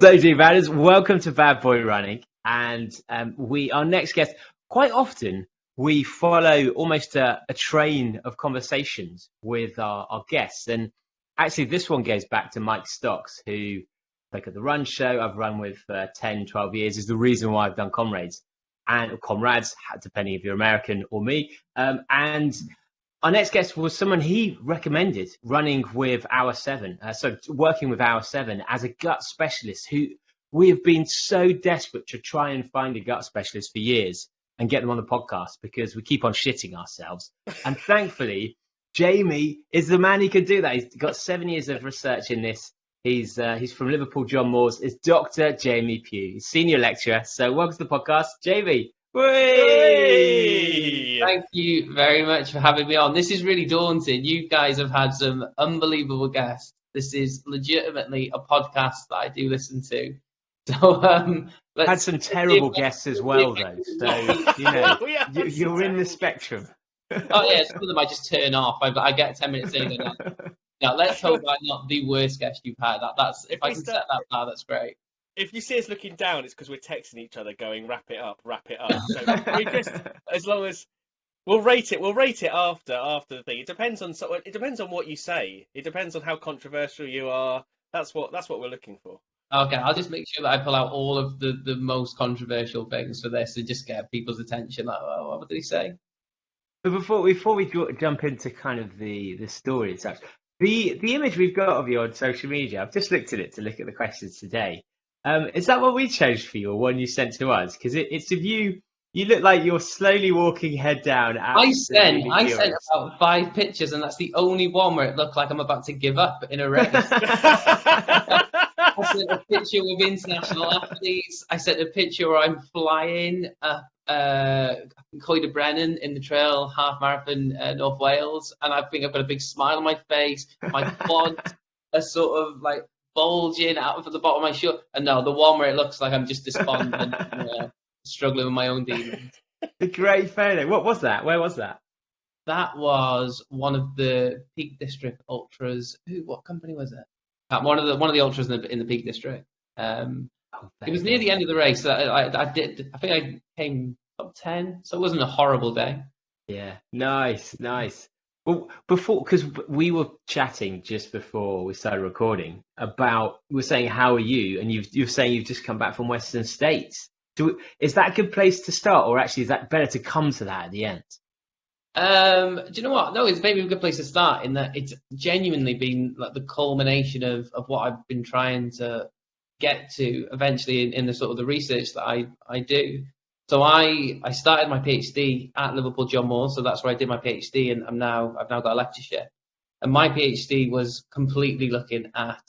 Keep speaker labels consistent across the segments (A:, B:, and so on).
A: So, G-Badders, welcome to Bad Boy Running. And our next guest, quite often, we follow almost a train of conversations with our guests. And actually, this one goes back to Mike Stocks, who, like at the Run Show, I've run with for 10, 12 years, is the reason why I've done Comrades, depending if you're American or me. And our next guest was someone he recommended running with Hour 7, working with Hour 7 as a gut specialist, who we have been so desperate to try and find a gut specialist for years and get them on the podcast because we keep on shitting ourselves. And thankfully, Jamie is the man who can do that. He's got 7 years of research in this. He's from Liverpool John Moores. It's Dr. Jamie Pugh. He's senior lecturer. So welcome to the podcast, Jamie.
B: Hey! Thank you very much for having me on. This is really daunting. You guys have had some unbelievable guests. This is legitimately a podcast that I do listen to. So
A: had some terrible guests as well, though. So you're in the spectrum.
B: Oh yeah, some of them I just turn off. I get 10 minutes in, and now let's hope I'm not the worst guest you've had. That's if I can set that bar, that's great.
C: If you see us looking down, it's because we're texting each other, going wrap it up. So we just, as long as we'll rate it after the thing. It depends on what you say. It depends on how controversial you are. That's what we're looking for.
B: Okay, I'll just make sure that I pull out all of the most controversial things for this to just get people's attention. Like, oh, what did he say?
A: But before we jump into kind of the story and such, the image we've got of you on social media, I've just looked at it to look at the questions today. Is that what we chose for you, or one you sent to us? Because it's of you. You look like you're slowly walking head down.
B: I sent about 5 pictures, and that's the only one where it looked like I'm about to give up in a race. I sent a picture with international athletes. I sent a picture where I'm flying up Coed Brennan in the trail half marathon North Wales, and I think I've got a big smile on my face. My quads are sort of like bulging out of the bottom of my shirt. And no, the one where it looks like I'm just despondent and struggling with my own demons.
A: A great photo. What was that? Where was that?
B: That was one of the Peak District ultras. What company was it? One of the ultras in the Peak District. It was near the end of the race. I think I came top 10, so it wasn't a horrible day.
A: Yeah, nice. Well, because we were chatting just before we started recording about, we were saying, how are you? And you're saying you've just come back from Western States. Is that a good place to start, or actually is that better to come to that at the end?
B: Do you know what? No, it's maybe a good place to start in that it's genuinely been like the culmination of what I've been trying to get to eventually in the sort of the research that I do. So I started my PhD at Liverpool John Moores, so that's where I did my PhD, and I've now got a lectureship. And my PhD was completely looking at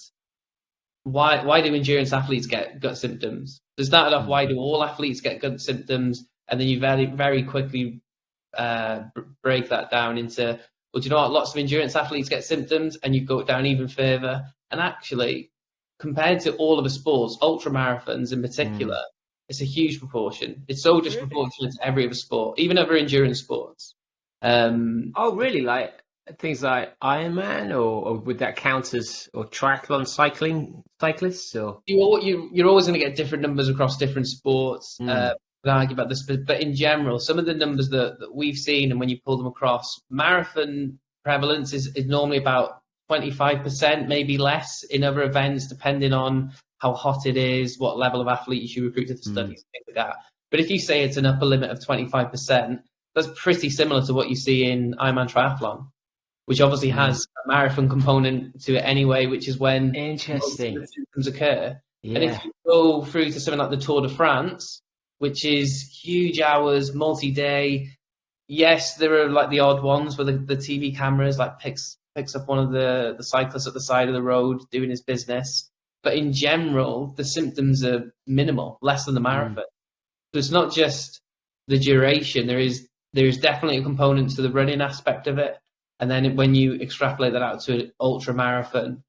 B: why do endurance athletes get gut symptoms? So it started off, why do all athletes get gut symptoms? And then you very, very quickly break that down into, well, do you know what? Lots of endurance athletes get symptoms, and you go down even further. And actually, compared to all of the sports, ultra marathons in particular, it's a huge proportion. It's so disproportionate to every other sport, even other endurance sports.
A: Oh, really? Like things like Ironman, or would that count as, or triathlon cyclists? Or
B: you're always going to get different numbers across different sports. Argue about this, but in general, some of the numbers that we've seen, and when you pull them across, marathon prevalence is normally about 25%, maybe less in other events, depending on how hot it is, what level of athletes you recruit to the studies, things like that. But if you say it's an upper limit of 25%, that's pretty similar to what you see in Ironman triathlon, which obviously has a marathon component to it anyway, which is when symptoms occur. Yeah. And if you go through to something like the Tour de France, which is huge hours, multi-day, yes, there are like the odd ones where the TV cameras like picks up one of the cyclists at the side of the road doing his business. But in general, the symptoms are minimal, less than the marathon. So it's not just the duration. There is definitely a component to the running aspect of it. And then when you extrapolate that out to an ultra marathon,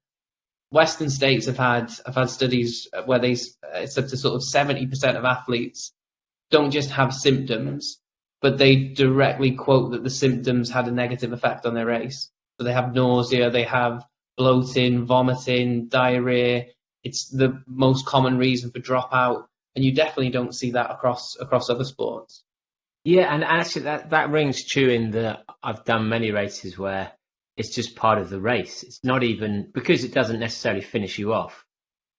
B: Western states have had studies where it's up to sort of 70% of athletes don't just have symptoms, but they directly quote that the symptoms had a negative effect on their race. So they have nausea, they have bloating, vomiting, diarrhea, it's the most common reason for dropout, and you definitely don't see that across other sports.
A: Yeah, and actually that rings true in that I've done many races where it's just part of the race. It's not even, because it doesn't necessarily finish you off.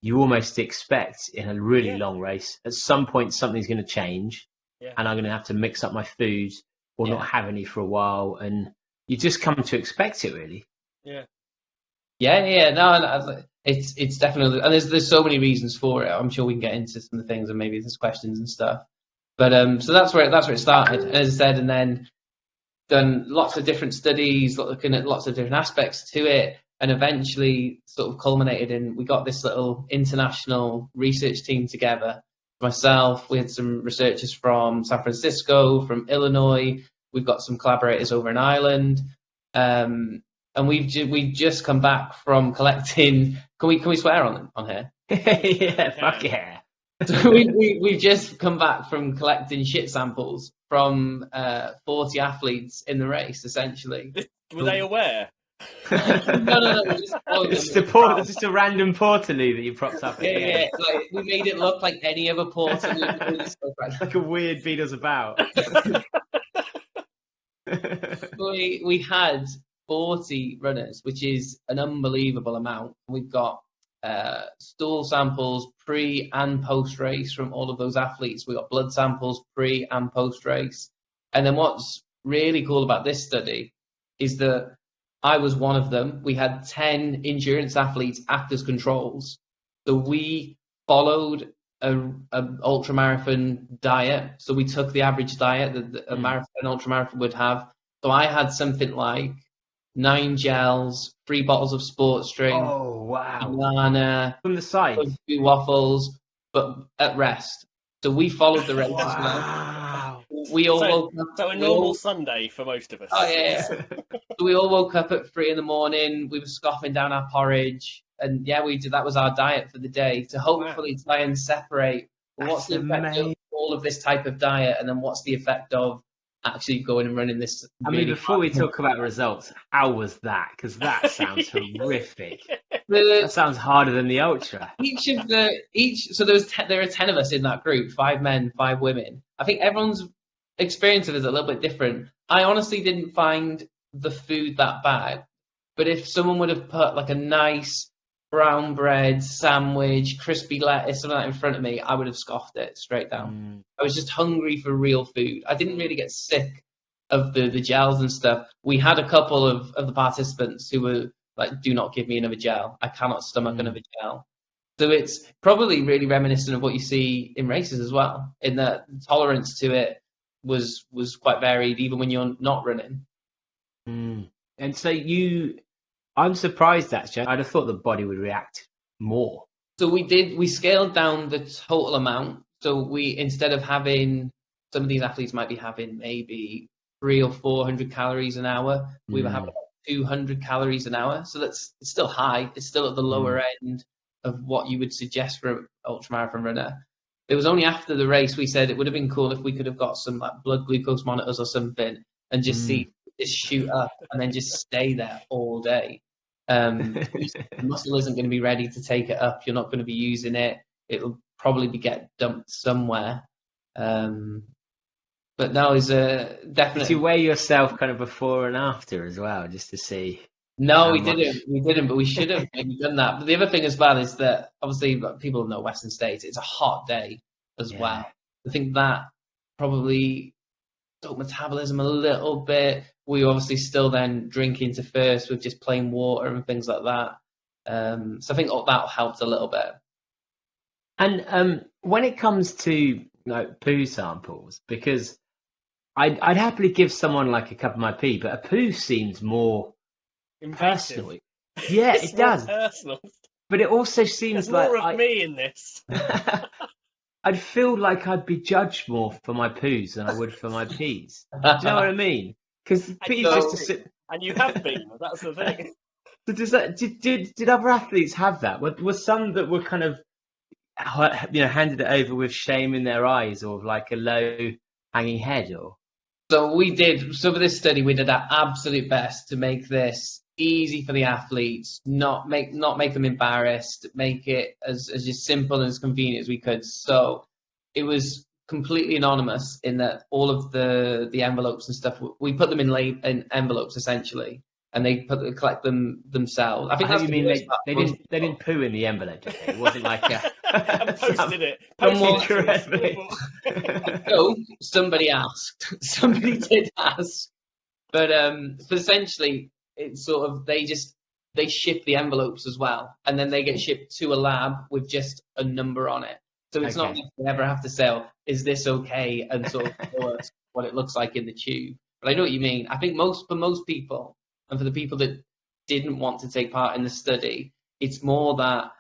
A: You almost expect in a really long race, at some point something's going to change, and I'm going to have to mix up my food or not have any for a while, and you just come to expect it, really.
B: No, it's definitely, and there's so many reasons for it. I'm sure we can get into some of the things, and maybe there's questions and stuff. But so that's where it started, and as I said, and then done lots of different studies, looking at lots of different aspects to it, and eventually sort of culminated in, we got this little international research team together. Myself, we had some researchers from San Francisco, from Illinois. We've got some collaborators over in Ireland. And we've just come back from collecting. Can we swear on here?
A: Yeah, fuck yeah.
B: So we've just come back from collecting shit samples from 40 athletes in the race, essentially.
C: Were they aware?
B: No.
A: It's just a random portaloo that you propped up.
B: Yeah. Like, we made it look like any other portaloo.
A: Like a weird Beatles about.
B: We had 40 runners, which is an unbelievable amount. We've got stool samples pre and post race from all of those athletes. We got blood samples pre and post race. And then what's really cool about this study is that I was one of them. We had 10 endurance athletes act as controls. So we followed an ultramarathon diet. So we took the average diet that a marathon, ultramarathon would have. So I had something like 9 gels, 3 bottles of sports drink, banana,
A: from the side,
B: 2 waffles, but at rest. So we followed the race as well. We all woke up.
C: So a normal Sunday for most of us.
B: Oh yeah. So we all woke up at 3 a.m. We were scoffing down our porridge, and we did. That was our diet for the day, to hopefully try and separate what's the effect of all of this type of diet, and then what's the effect of actually going and running this.
A: I mean, before we talk about results, how was that? Because that sounds horrific. That sounds harder than the ultra.
B: So there are 10 of us in that group, 5 men, 5 women. I think everyone's experience of it is a little bit different. I honestly didn't find the food that bad, but if someone would have put like a nice brown bread sandwich, crispy lettuce, something like that in front of me, I would have scoffed it straight down. I was just hungry for real food. I didn't really get sick of the gels and stuff. We had a couple of the participants who were like, do not give me another gel. I cannot stomach another gel. So it's probably really reminiscent of what you see in races as well, in that tolerance to it was quite varied, even when you're not running.
A: And so I'm surprised actually. I'd have thought the body would react more.
B: So we scaled down the total amount. So we, instead of having, some of these athletes might be having maybe 300 or 400 calories an hour, we were having 200 calories an hour. So it's still high. It's still at the lower end of what you would suggest for an ultramarathon runner. It was only after the race we said it would have been cool if we could have got some like blood glucose monitors or something and just see this shoot up and then just stay there all day. The muscle isn't going to be ready to take it up. You're not going to be using it. It'll probably get dumped somewhere. But now is definitely.
A: Did you weigh yourself kind of before and after as well, just to see?
B: No, we didn't, but we should have maybe done that. But the other thing as well is that obviously people know Western States, it's a hot day as well. I think that probably stopped metabolism a little bit. We obviously still then drink into first with just plain water and things like that. So I think that helped a little bit.
A: And when it comes to like poo samples, because I'd happily give someone like a cup of my pee, but a poo seems more personal. Yeah, it does.
C: Personal.
A: But it also seems
C: There's
A: like
C: more of me in this.
A: I'd feel like I'd be judged more for my poos than I would for my pees. Do you know what I mean? Because pees just to sit.
C: And you have been. That's the thing.
A: So did other athletes have that? Were some that were kind of handed it over with shame in their eyes, or like a low hanging head, or?
B: So we did. So for this study, we did our absolute best to make this easy for the athletes, not make them embarrassed, make it as just simple and as convenient as we could. So it was completely anonymous in that all of the envelopes and stuff, we put them in envelopes essentially, and they collect them themselves. I think that's
A: you mean they didn't poo in the envelope, did they? It wasn't like
C: and posted it.
A: Someone correctly.
B: No, somebody asked. Somebody did ask. But essentially, it's sort of they ship the envelopes as well, and then they get shipped to a lab with just a number on it. So it's not like they ever have to say, "Is this okay?" and sort of show us what it looks like in the tube. But I know what you mean. I think for most people, and for the people that didn't want to take part in the study, it's more that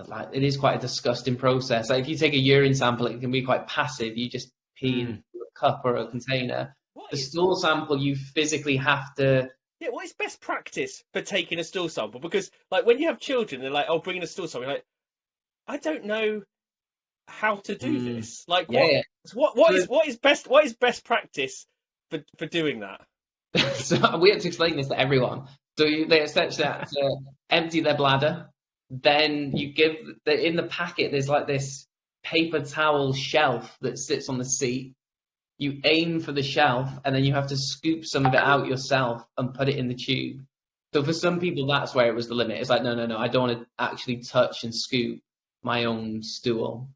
B: like it is quite a disgusting process. Like if you take a urine sample, it can be quite passive. You just pee into a cup or a container. The stool sample, you physically have to.
C: Yeah, what is best practice for taking a stool sample? Because like when you have children, they're like, "Oh, bring in a stool sample." You're like, I don't know how to do this. Like, what is best practice for doing that?
B: So we have to explain this to everyone. So they essentially have to empty their bladder. Then you give in the packet. There's like this paper towel shelf that sits on the seat. You aim for the shelf, and then you have to scoop some of it out yourself and put it in the tube. So for some people, that's where it was the limit. It's like, no, I don't want to actually touch and scoop my own stool,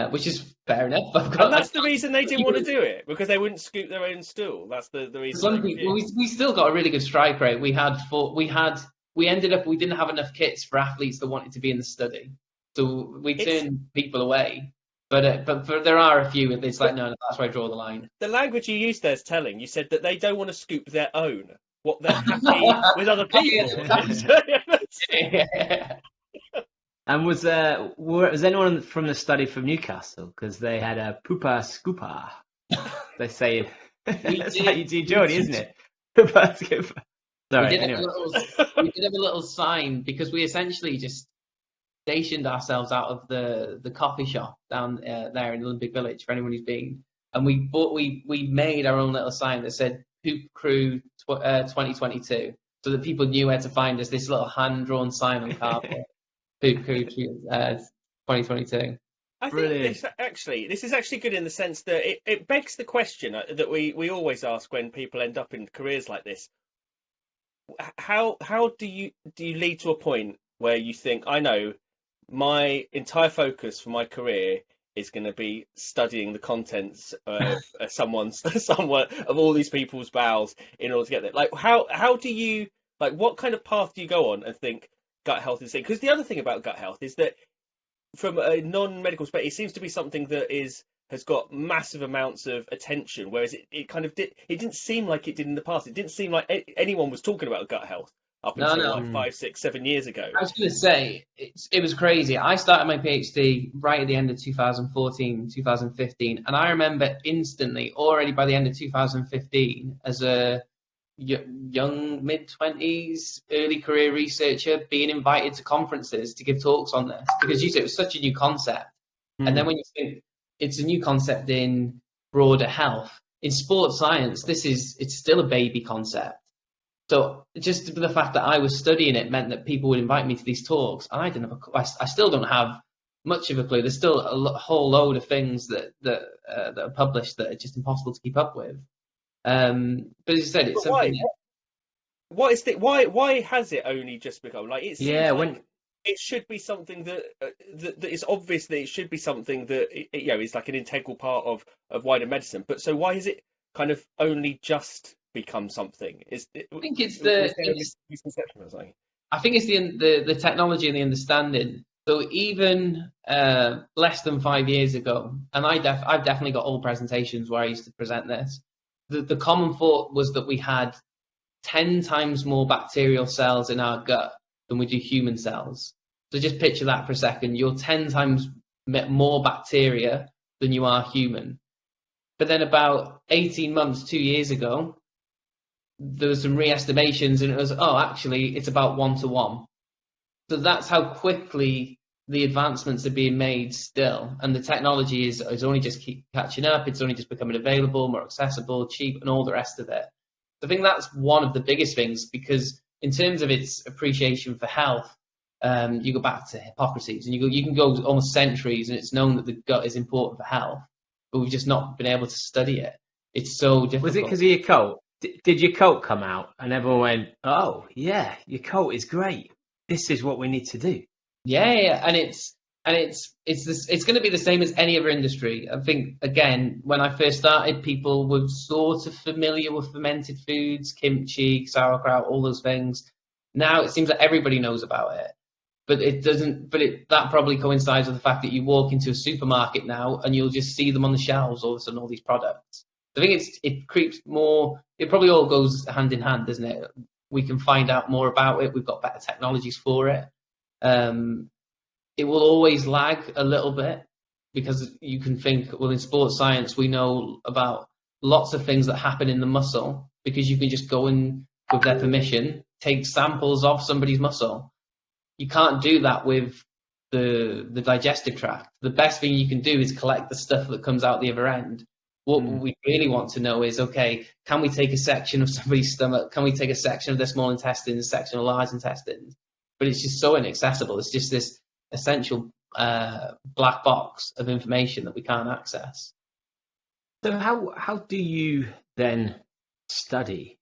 B: which is fair enough.
C: And that's the reason they didn't want to do it, because they wouldn't scoop their own stool. That's the reason.
B: Some people, we still got a really good strike rate. We ended up, we didn't have enough kits for athletes that wanted to be in the study, so we turned people away. But there are a few. It's like, no, that's where I draw the line.
C: The language you used there is telling. You said that they don't want to scoop their own. What they're happy with other people.
B: Yeah.
A: And was anyone from the study from Newcastle? Because they had a poopa scooper. They say that's how you do Jody, isn't it? Poopa scooper. Sorry.
B: We did have a little sign, because we essentially just stationed ourselves out of the coffee shop down there in Olympic Village for anyone who's been, and we made our own little sign that said Poop Crew 2022, so that people knew where to find us. This little hand drawn sign on cardboard. Poop Crew 2022.
C: I think this is actually good in the sense that it begs the question that we always ask when people end up in careers like this. How do you lead to a point where you think, I know my entire focus for my career is going to be studying the contents of of all these people's bowels in order to get there? Like, how do you, like, what kind of path do you go on and think gut health is the thing? Because the other thing about gut health is that from a non-medical perspective, it seems to be something that has got massive amounts of attention, whereas it didn't seem like it did in the past. It didn't seem like anyone was talking about gut health up until like 5, 6, 7 years ago.
B: I was going to say, it was crazy. I started my PhD right at the end of 2014, 2015, and I remember instantly, already by the end of 2015, as a young mid-20s, early career researcher, being invited to conferences to give talks on this, because you said it was such a new concept. And then when you think it's a new concept in broader health, in sports science, it's still a baby concept. So just the fact that I was studying it meant that people would invite me to these talks, and I didn't have I still don't have much of a clue. There's still a whole load of things that are published that are just impossible to keep up with. But as you said, it's something.
C: What is it? Why has it only just become like it's?
A: Yeah, when
C: it should be something that is obvious that it should be something that is like an integral part of wider medicine. But so why is it kind of only just become something? I think it's misconception or something.
B: I think it's the technology and the understanding. So even less than 5 years ago, and I've definitely got old presentations where I used to present this. The common thought was that we had 10 times more bacterial cells in our gut than we do human cells. So just picture that for a second. You're 10 times more bacteria than you are human. But then about 18 months, 2 years ago, there was some re-estimations, and it was, actually, it's about 1 to 1. So that's how quickly the advancements are being made still. And the technology is only just keep catching up. It's only just becoming available, more accessible, cheap, and all the rest of it. I think that's one of the biggest things, because in terms of its appreciation for health, you go back to Hippocrates, and you can go almost centuries, and it's known that the gut is important for health, but we've just not been able to study it. It's so difficult.
A: Was it because of your cult? Did your cult come out and everyone went, "Oh yeah, your cult is great. This is what we need to do"?
B: Yeah, and it's going to be the same as any other industry. I think, again, when I first started, people were sort of familiar with fermented foods, kimchi, sauerkraut, all those things. Now it seems like everybody knows about it, but it doesn't. But that probably coincides with the fact that you walk into a supermarket now and you'll just see them on the shelves all of a sudden, all these products. I think it creeps more. It probably all goes hand in hand, doesn't it? We can find out more about it. We've got better technologies for it. It will always lag a little bit, because you can think, well, in sports science, we know about lots of things that happen in the muscle, because you can just go in with their permission, take samples of somebody's muscle. You can't do that with the digestive tract. The best thing you can do is collect the stuff that comes out the other end. What we really want to know is, okay, can we take a section of somebody's stomach? Can we take a section of their small intestines, a section of large intestines? But it's just so inaccessible. It's just this essential black box of information that we can't access.
A: So how do you then study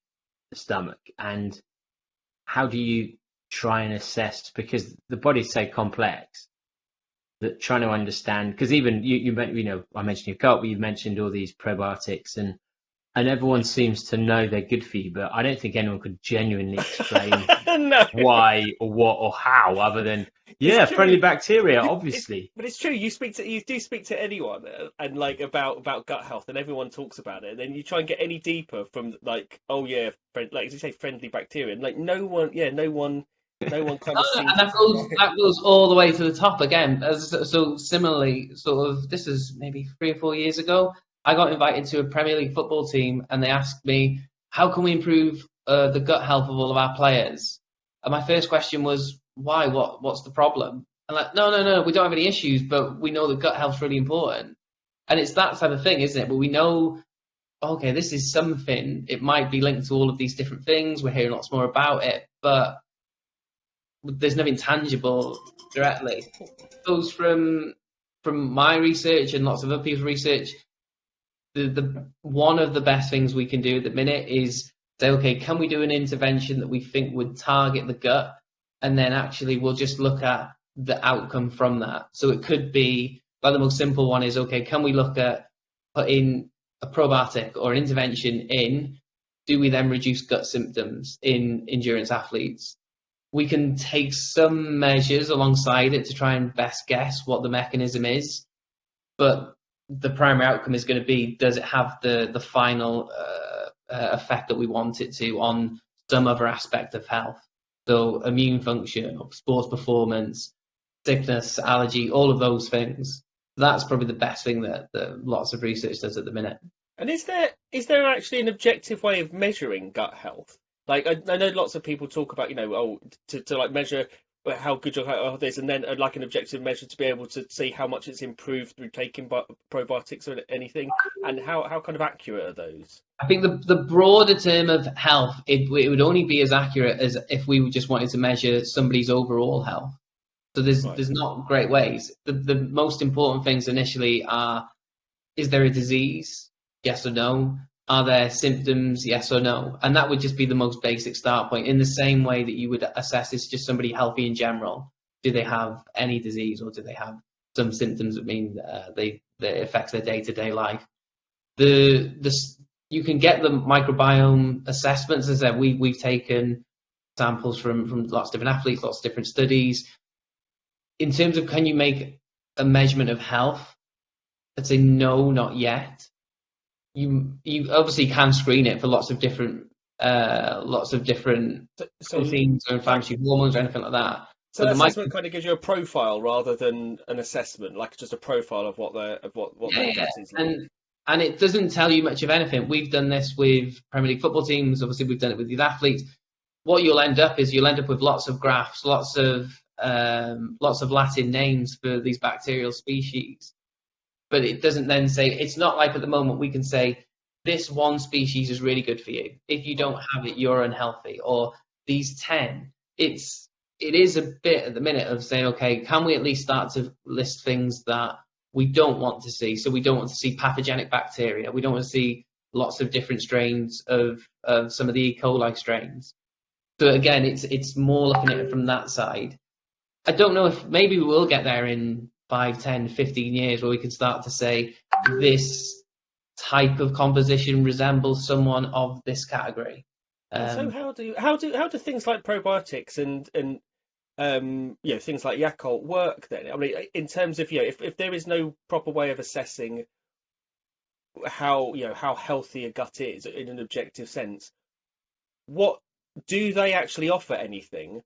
A: the stomach, and how do you try and assess, because the body's so complex that trying to understand, because even I mentioned your gut, but you mentioned all these probiotics, and everyone seems to know they're good for you, but I don't think anyone could genuinely explain why or what or how, other than friendly bacteria, obviously.
C: But it's true. You do speak to anyone, and like about gut health, and everyone talks about it. And then you try and get any deeper from like, like as you say, friendly bacteria, and like no one kind of seems.
B: And that goes all the way to the top again. So similarly, sort of, this is maybe 3 or 4 years ago, I got invited to a Premier League football team, and they asked me, how can we improve the gut health of all of our players? And my first question was, why? What's the problem? And like, no, we don't have any issues, but we know that gut health's really important. And it's that type of thing, isn't it? But we know, okay, this is something. It might be linked to all of these different things. We're hearing lots more about it, but there's nothing tangible directly. It goes from my research and lots of other people's research. The one of the best things we can do at the minute is say, okay, can we do an intervention that we think would target the gut, and then actually we'll just look at the outcome from that. So it could be, like, the most simple one is, okay, can we look at putting a probiotic or an intervention in? Do we then reduce gut symptoms in endurance athletes? We can take some measures alongside it to try and best guess what the mechanism is, but the primary outcome is going to be, does it have the final effect that we want it to on some other aspect of health? So immune function, sports performance, sickness, allergy, all of those things. That's probably the best thing that lots of research does at the minute.
C: And is there actually an objective way of measuring gut health? Like, I know lots of people talk about, to like measure how good your gut health is, and then like an objective measure to be able to see how much it's improved through taking probiotics or anything. And how kind of accurate are those?
B: I think the broader term of health, it would only be as accurate as if we just wanted to measure somebody's overall health. So there's not great ways. The most important things initially are, is there a disease? Yes or no? Are there symptoms? Yes or no? And that would just be the most basic start point, in the same way that you would assess is just somebody healthy in general. Do they have any disease, or do they have some symptoms that mean that affects their day-to-day life? You can get the microbiome assessments. As I said, we've taken samples from lots of different athletes, lots of different studies. In terms of, can you make a measurement of health? I'd say no, not yet. You obviously can screen it for lots of different proteins or inflammatory hormones or anything like that.
C: So the assessment kind of gives you a profile rather than an assessment, like just a profile of what their gut is.
B: And it doesn't tell you much of anything. We've done this with Premier League football teams. Obviously, we've done it with these athletes. What you'll end up with lots of graphs, lots of Latin names for these bacterial species. But it doesn't then say, it's not like at the moment we can say, this one species is really good for you. If you don't have it, you're unhealthy. Or these 10, it is a bit at the minute of saying, okay, can we at least start to list things that we don't want to see? So we don't want to see pathogenic bacteria. We don't want to see lots of different strains of some of the E. coli strains. So again, it's more looking at it from that side. I don't know if maybe we will get there in 5, 10, 15 years where we can start to say this type of composition resembles someone of this category.
C: So how do things like probiotics and things like Yakult work then? I mean, in terms of if there is no proper way of assessing how healthy a gut is in an objective sense, what do they actually offer anything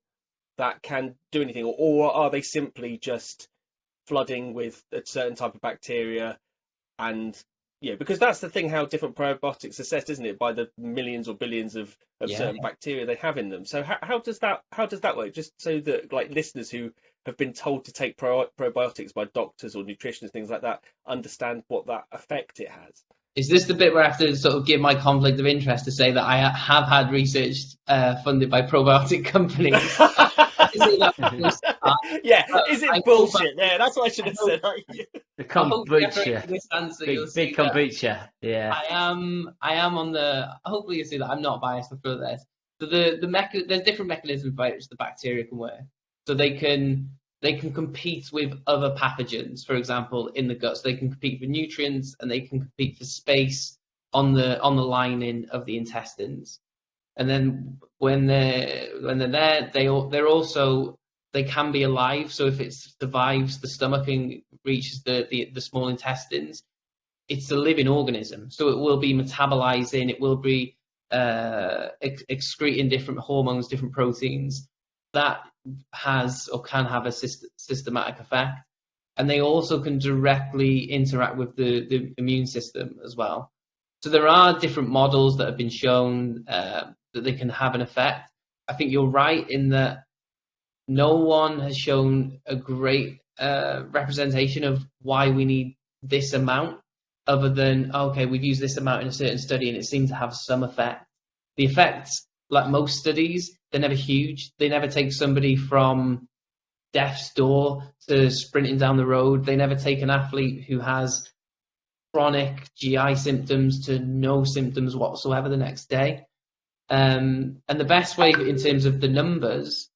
C: that can do anything, or are they simply just flooding with a certain type of bacteria? And because that's the thing, how different probiotics are assessed, isn't it, by the millions or billions of certain bacteria they have in them. So how does that work? Just so that like listeners who have been told to take probiotics by doctors or nutritionists, things like that, understand what that effect it has.
B: Is this the bit where I have to sort of give my conflict of interest to say that I have had research funded by probiotic companies?
C: Is it bullshit? Yeah, that's what I should have said.
A: The kombucha, big kombucha. Yeah,
B: I am on the. Hopefully, you see that I'm not biased for this. So there's different mechanisms by which the bacteria can work. So they can compete with other pathogens, for example, in the gut. So they can compete for nutrients and they can compete for space on the lining of the intestines. And then when they're there, they can be alive. So if it survives the stomach and reaches the small intestines, it's a living organism. So it will be metabolizing, it will be excreting different hormones, different proteins. That has or can have a systematic effect. And they also can directly interact with the immune system as well. So there are different models that have been shown that they can have an effect. I think you're right in that no one has shown a great representation of why we need this amount, other than, okay, we've used this amount in a certain study and it seemed to have some effect. The effects, like most studies, they're never huge. They never take somebody from death's door to sprinting down the road. They never take an athlete who has chronic GI symptoms to no symptoms whatsoever the next day. And the best way in terms of the numbers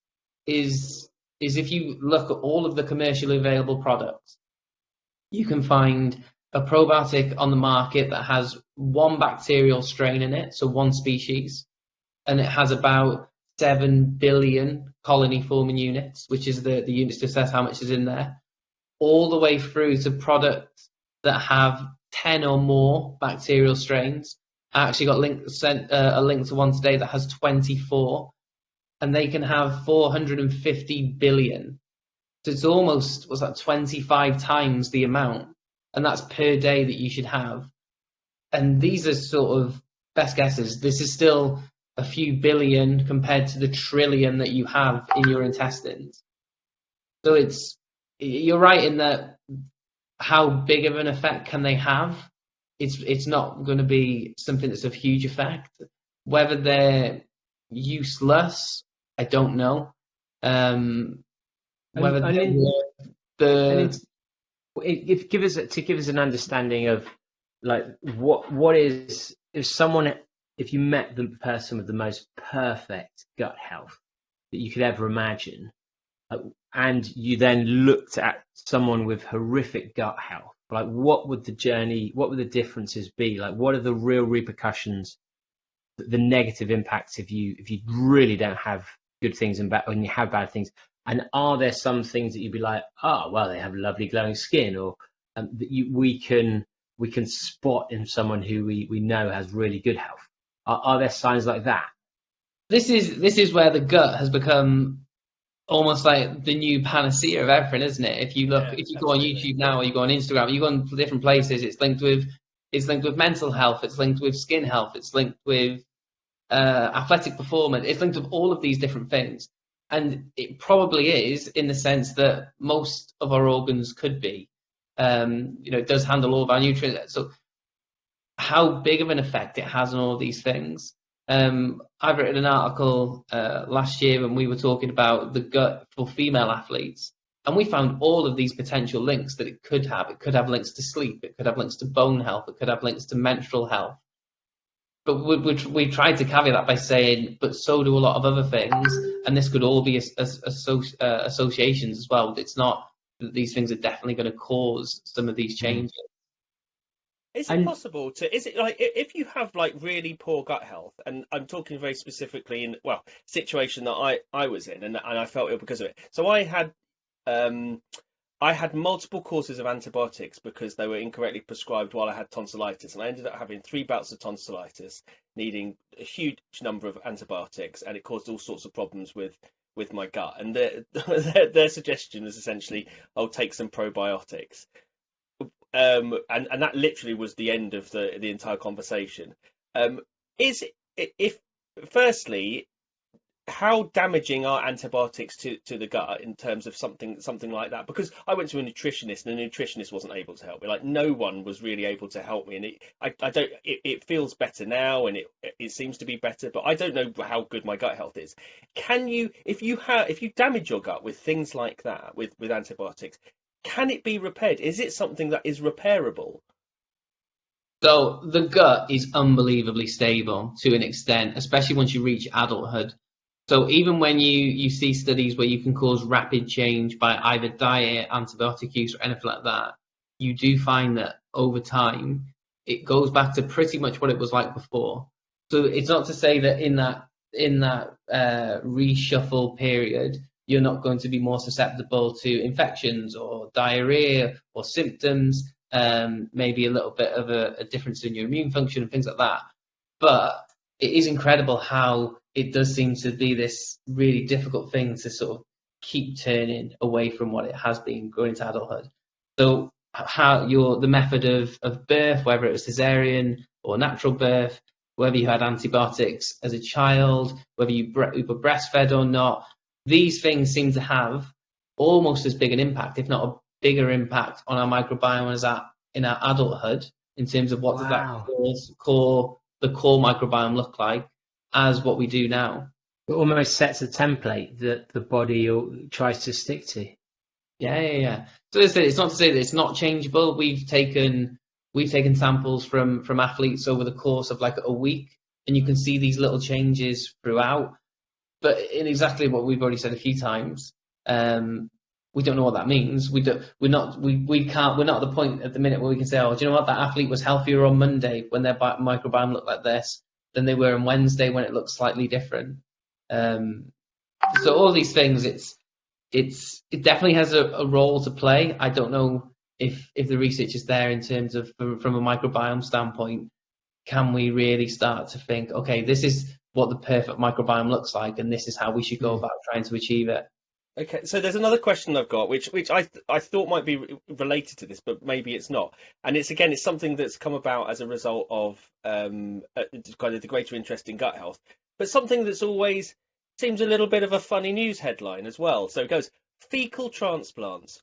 B: is if you look at all of the commercially available products, you can find a probiotic on the market that has one bacterial strain in it, so one species, and it has about 7 billion colony forming units, which is the units to assess how much is in there, all the way through to products that have 10 or more bacterial strains. I actually got sent a link to one today that has 24, and they can have 450 billion. So it's almost, 25 times the amount, and that's per day that you should have. And these are sort of best guesses. This is still a few billion compared to the trillion that you have in your intestines. So you're right in that how big of an effect can they have? It's not going to be something that's of huge effect. Whether they're useless, I don't know.
A: Give us an understanding of like what is if you met the person with the most perfect gut health that you could ever imagine, and you then looked at someone with horrific gut health, like what would the differences be? Like what are the real repercussions, the negative impacts if you really don't have good things and when you have bad things? And are there some things that you'd be like, oh well, they have lovely glowing skin, or that we can spot in someone who we know has really good health? Are there signs like that?
B: This is where the gut has become almost like the new panacea of everything, isn't it? If you go on YouTube now, or you go on Instagram, you go on different places, it's linked with mental health, it's linked with skin health, it's linked with athletic performance, it's linked with all of these different things. And it probably is, in the sense that most of our organs could be. It does handle all of our nutrients. So how big of an effect it has on all these things, I've written an article last year when we were talking about the gut for female athletes, and we found all of these potential links that it could have. It could have links to sleep, it could have links to bone health, it could have links to menstrual health. But we tried to caveat that by saying, but so do a lot of other things, and this could all be associations as well. It's not that these things are definitely going to cause some of these changes.
C: Is it possible to, is it like, if you have like really poor gut health, and I'm talking very specifically in, well, situation that I was in, and I felt ill because of it. So I had multiple courses of antibiotics because they were incorrectly prescribed while I had tonsillitis, and I ended up having 3 bouts of tonsillitis, needing a huge number of antibiotics, and it caused all sorts of problems with my gut. And their suggestion is essentially, I'll take some probiotics. And that literally was the end of the entire conversation. Firstly, how damaging are antibiotics to the gut in terms of something like that? Because I went to a nutritionist, and the nutritionist wasn't able to help me. Like, no one was really able to help me, and it feels better now, and it seems to be better, but I don't know how good my gut health is. Can you, if you damage your gut with things like that, with antibiotics, can it be repaired? Is it something that is repairable?
B: So the gut is unbelievably stable to an extent, especially once you reach adulthood. So even when you see studies where you can cause rapid change by either diet, antibiotic use, or anything like that, you do find that over time it goes back to pretty much what it was like before. So it's not to say that in that reshuffle period you're not going to be more susceptible to infections or diarrhea or symptoms, maybe a little bit of a difference in your immune function and things like that. But it is incredible how it does seem to be this really difficult thing to sort of keep turning away from what it has been going into adulthood. So how the method of birth, whether it was cesarean or natural birth, whether you had antibiotics as a child, whether you were breastfed or not, these things seem to have almost as big an impact, if not a bigger impact, on our microbiome as in our adulthood, in terms of what does that core microbiome look like as what we do now.
A: It almost sets a template that the body tries to stick to.
B: Yeah. So it's not to say that it's not changeable. We've taken samples from athletes over the course of like a week, and you can see these little changes throughout. But in exactly what we've already said a few times, we don't know what that means. We're not at the point at the minute where we can say, oh, do you know what, that athlete was healthier on Monday when their microbiome looked like this than they were on Wednesday when it looked slightly different. So all these things, it definitely has a role to play. I don't know if the research is there in terms of from a microbiome standpoint. Can we really start to think, okay, this is what the perfect microbiome looks like, and this is how we should go about trying to achieve it?
C: Okay, so there's another question I've got, which I thought might be related to this, but maybe it's not. And it's something that's come about as a result of kind of the greater interest in gut health, but something that's always seems a little bit of a funny news headline as well. So it goes, fecal transplants.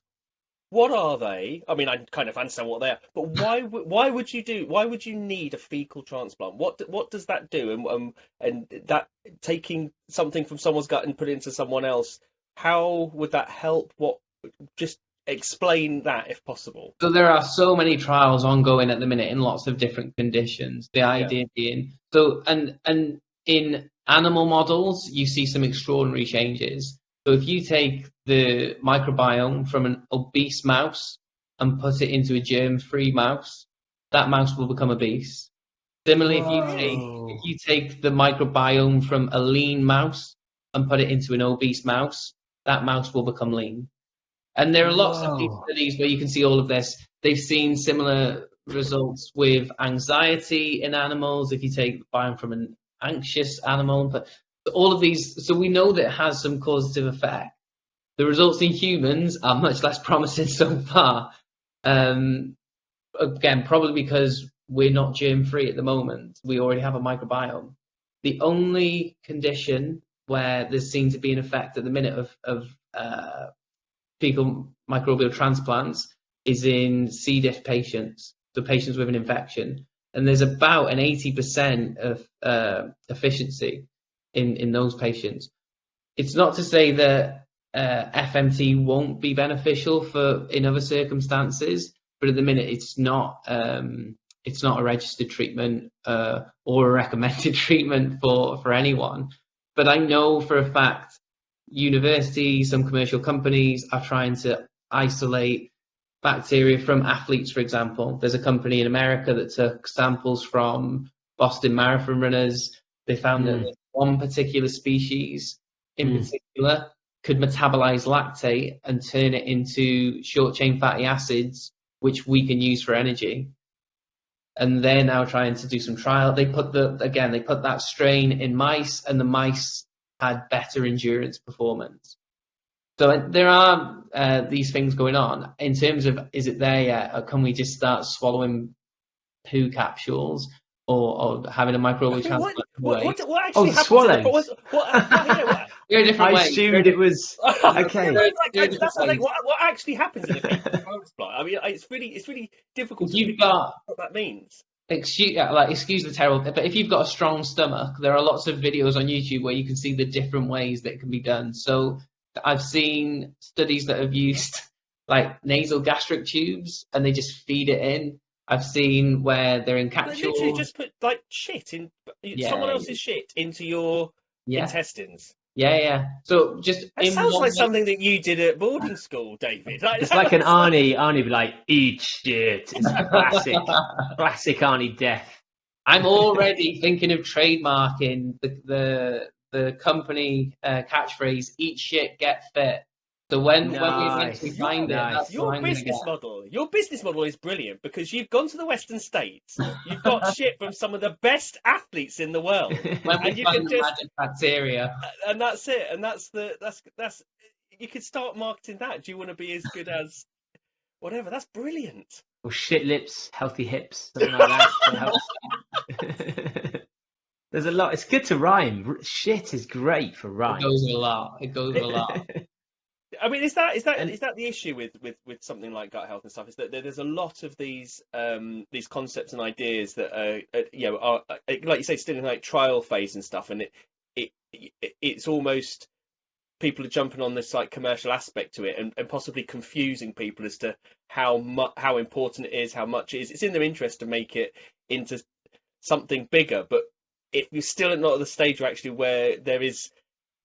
C: What are they? I mean, I kind of understand what they are, but why would you need a fecal transplant? What does that do? And that taking something from someone's gut and put it into someone else, how would that help? Just explain that if possible.
B: So there are so many trials ongoing at the minute in lots of different conditions. The idea being, and in animal models, you see some extraordinary changes. So if you take the microbiome from an obese mouse and put it into a germ-free mouse, that mouse will become obese. Similarly, if you take the microbiome from a lean mouse and put it into an obese mouse, that mouse will become lean. And there are lots of these studies where you can see all of this. They've seen similar results with anxiety in animals. If you take the biome from an anxious animal, but all of these, so we know that it has some causative effect. The results in humans are much less promising so far. Again, probably because we're not germ-free at the moment. We already have a microbiome. The only condition where there's seen to be an effect at the minute of fecal microbial transplants is in C. diff patients, so patients with an infection. and there's about an 80% of efficiency in those patients. It's not to say that FMT won't be beneficial in other circumstances, but at the minute it's not a registered treatment or a recommended treatment for anyone. But I know for a fact universities, some commercial companies are trying to isolate bacteria from athletes, for example. There's a company in America that took samples from Boston Marathon runners. They found that one particular species in particular could metabolize lactate and turn it into short chain fatty acids, which we can use for energy. And they're now trying to do some trial. They put that strain in mice, and the mice had better endurance performance. So there are these things going on. In terms of, is it there yet, or can we just start swallowing poo capsules or having a microbial transplant?
C: What actually happens?
A: Swallowing.
B: You're a different way.
A: I assumed it was okay.
C: What actually happens in a fecal transplant? I mean, it's really difficult to figure out what that means.
B: Excuse the terrible, but if you've got a strong stomach, there are lots of videos on YouTube where you can see the different ways that it can be done. So I've seen studies that have used like nasal gastric tubes and they just feed it in. I've seen where they're in capsules.
C: They literally just put like shit in someone else's shit into your intestines.
B: Yeah. So just
C: it sounds like something that you did at boarding school, David.
A: It's like an Arnie be like, eat shit. It's classic Arnie death.
B: I'm already thinking of trademarking the company catchphrase, eat shit, get fit. So when we eventually find it, that's
C: your business model is brilliant, because you've gone to the Western States, you've got shit from some of the best athletes in the world,
B: and you can just bacteria,
C: and that's it, and that's you could start marketing that. Do you want to be as good as whatever? That's brilliant.
A: Or shit lips, healthy hips, something like that. There's a lot. It's good to rhyme. Shit is great for rhyme.
B: It goes with a lot.
C: I mean, is that the issue with something like gut health and stuff? Is that there's a lot of these concepts and ideas that are like you say, still in like trial phase and stuff, and it's almost people are jumping on this like commercial aspect to it and possibly confusing people as to how important it is, how much it is. It's in their interest to make it into something bigger, but if you're still not at the stage where there is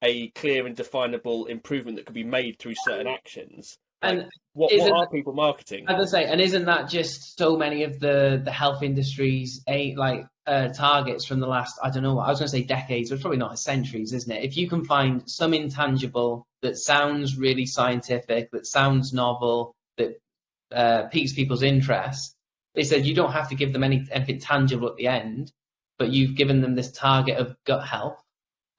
C: a clear and definable improvement that could be made through certain actions. And what are people marketing?
B: As I say, and isn't that just so many of the health industries targets from the last, I don't know, I was going to say decades, but probably not centuries, isn't it? If you can find some intangible that sounds really scientific, that sounds novel, that piques people's interest, they said you don't have to give them anything tangible at the end, but you've given them this target of gut health.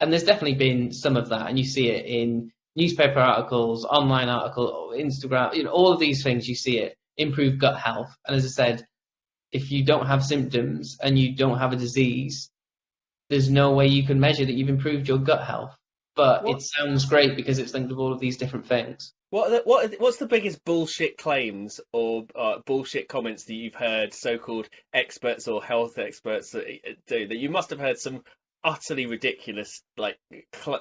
B: And there's definitely been some of that, and you see it in newspaper articles, online articles, Instagram, all of these things, you see it, improve gut health. And as I said, if you don't have symptoms and you don't have a disease, there's no way you can measure that you've improved your gut health. But it sounds great because it's linked with all of these different things.
C: What's the biggest bullshit claims or bullshit comments that you've heard so-called experts or health experts do? That you must have heard some utterly ridiculous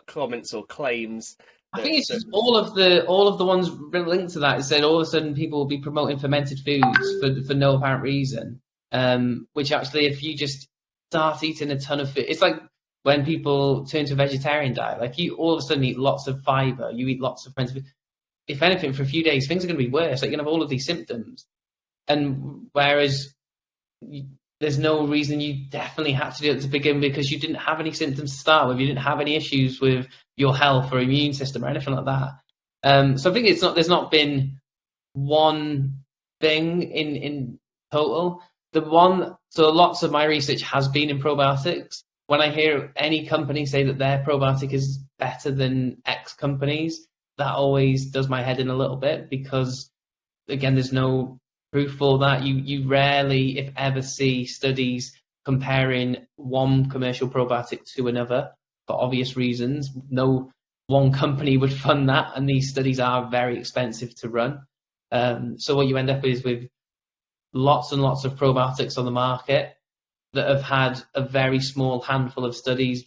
C: comments or claims.
B: I think it's just all of the ones linked to that. It said all of a sudden people will be promoting fermented foods for no apparent reason. Which actually, if you just start eating a ton of food, it's like when people turn to a vegetarian diet. Like you all of a sudden eat lots of fibre, you eat lots of fermented food. If anything, for a few days things are going to be worse. Like you're going to have all of these symptoms, and whereas there's no reason you definitely had to do it to begin, because you didn't have any symptoms to start with. You didn't have any issues with your health or immune system or anything like that. So I think there's not been one thing in total. So lots of my research has been in probiotics. When I hear any company say that their probiotic is better than X companies, that always does my head in a little bit, because again, there's no proof for that. You rarely, if ever, see studies comparing one commercial probiotic to another for obvious reasons. No one company would fund that, and these studies are very expensive to run. So what you end up is with lots and lots of probiotics on the market, that have had a very small handful of studies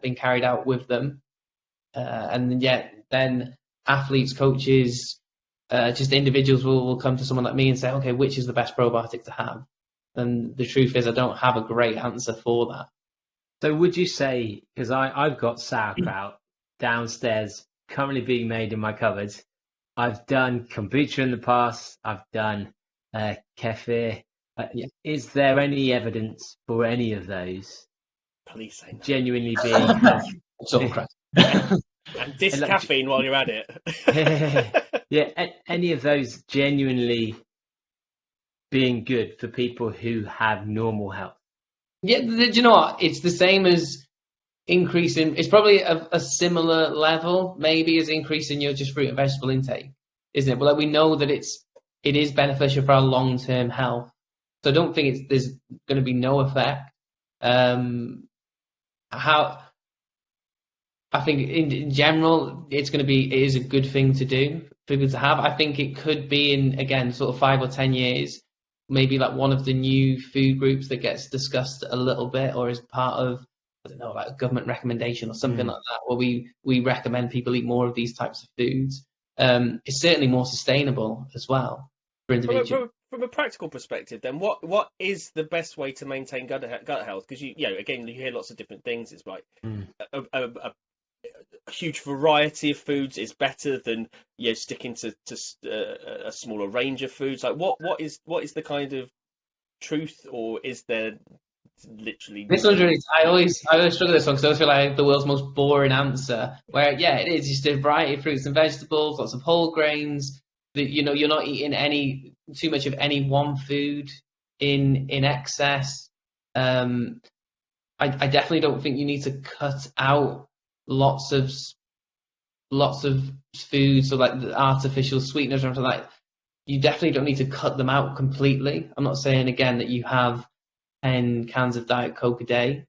B: being carried out with them, and yet then athletes, coaches, just individuals will come to someone like me and say, okay, which is the best probiotic to have? And the truth is, I don't have a great answer for that.
A: So would you say, because I've got sauerkraut downstairs currently being made in my cupboard, I've done kombucha in the past, I've done kefir. Is there any evidence for any of those
C: Please say no.
A: genuinely being healthy?
C: And this caffeine while you're at it.
A: Yeah, any of those genuinely being good for people who have normal health?
B: Yeah, do you know what? It's the same as increasing. It's probably a similar level, maybe, as increasing your just fruit and vegetable intake, isn't it? But like, we know that it is beneficial for our long-term health. So I don't think there's going to be no effect. I think in general, it is a good thing to do for people to have. I think it could be in, again, sort of 5 or 10 years, maybe like one of the new food groups that gets discussed a little bit, or as part of, I don't know, like a government recommendation or something like that, where we recommend people eat more of these types of foods. It's certainly more sustainable as well for individuals.
C: From a practical perspective, then, what is the best way to maintain gut health? Because again, you hear lots of different things. It's like a huge variety of foods is better than sticking to a smaller range of foods. Like what is the kind of truth, or is there literally?
B: This one's really. I always struggle with this one because I always feel like the world's most boring answer. Where it is just a variety of fruits and vegetables, lots of whole grains. That you're not eating too much of any one food in excess. I definitely don't think you need to cut out lots of foods, so like the artificial sweeteners or something like that. You definitely don't need to cut them out completely. I'm not saying again that you have 10 cans of Diet Coke a day,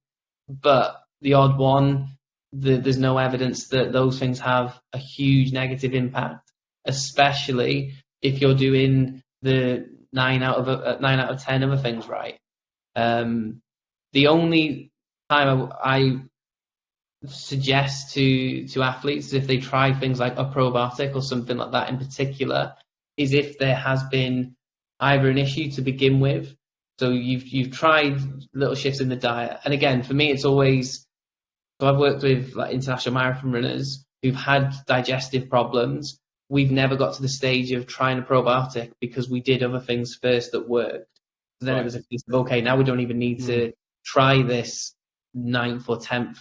B: but the odd one, there's no evidence that those things have a huge negative impact, especially if you're doing the 9 out of 10 other things right. The only time I suggest to athletes, if they try things like a probiotic or something like that in particular, is if there has been either an issue to begin with. So you've tried little shifts in the diet, and again, for me, it's always. So I've worked with like international marathon runners who've had digestive problems. We've never got to the stage of trying a probiotic because we did other things first that worked. So then it was a case of, okay, now we don't even need to try this 9th or 10th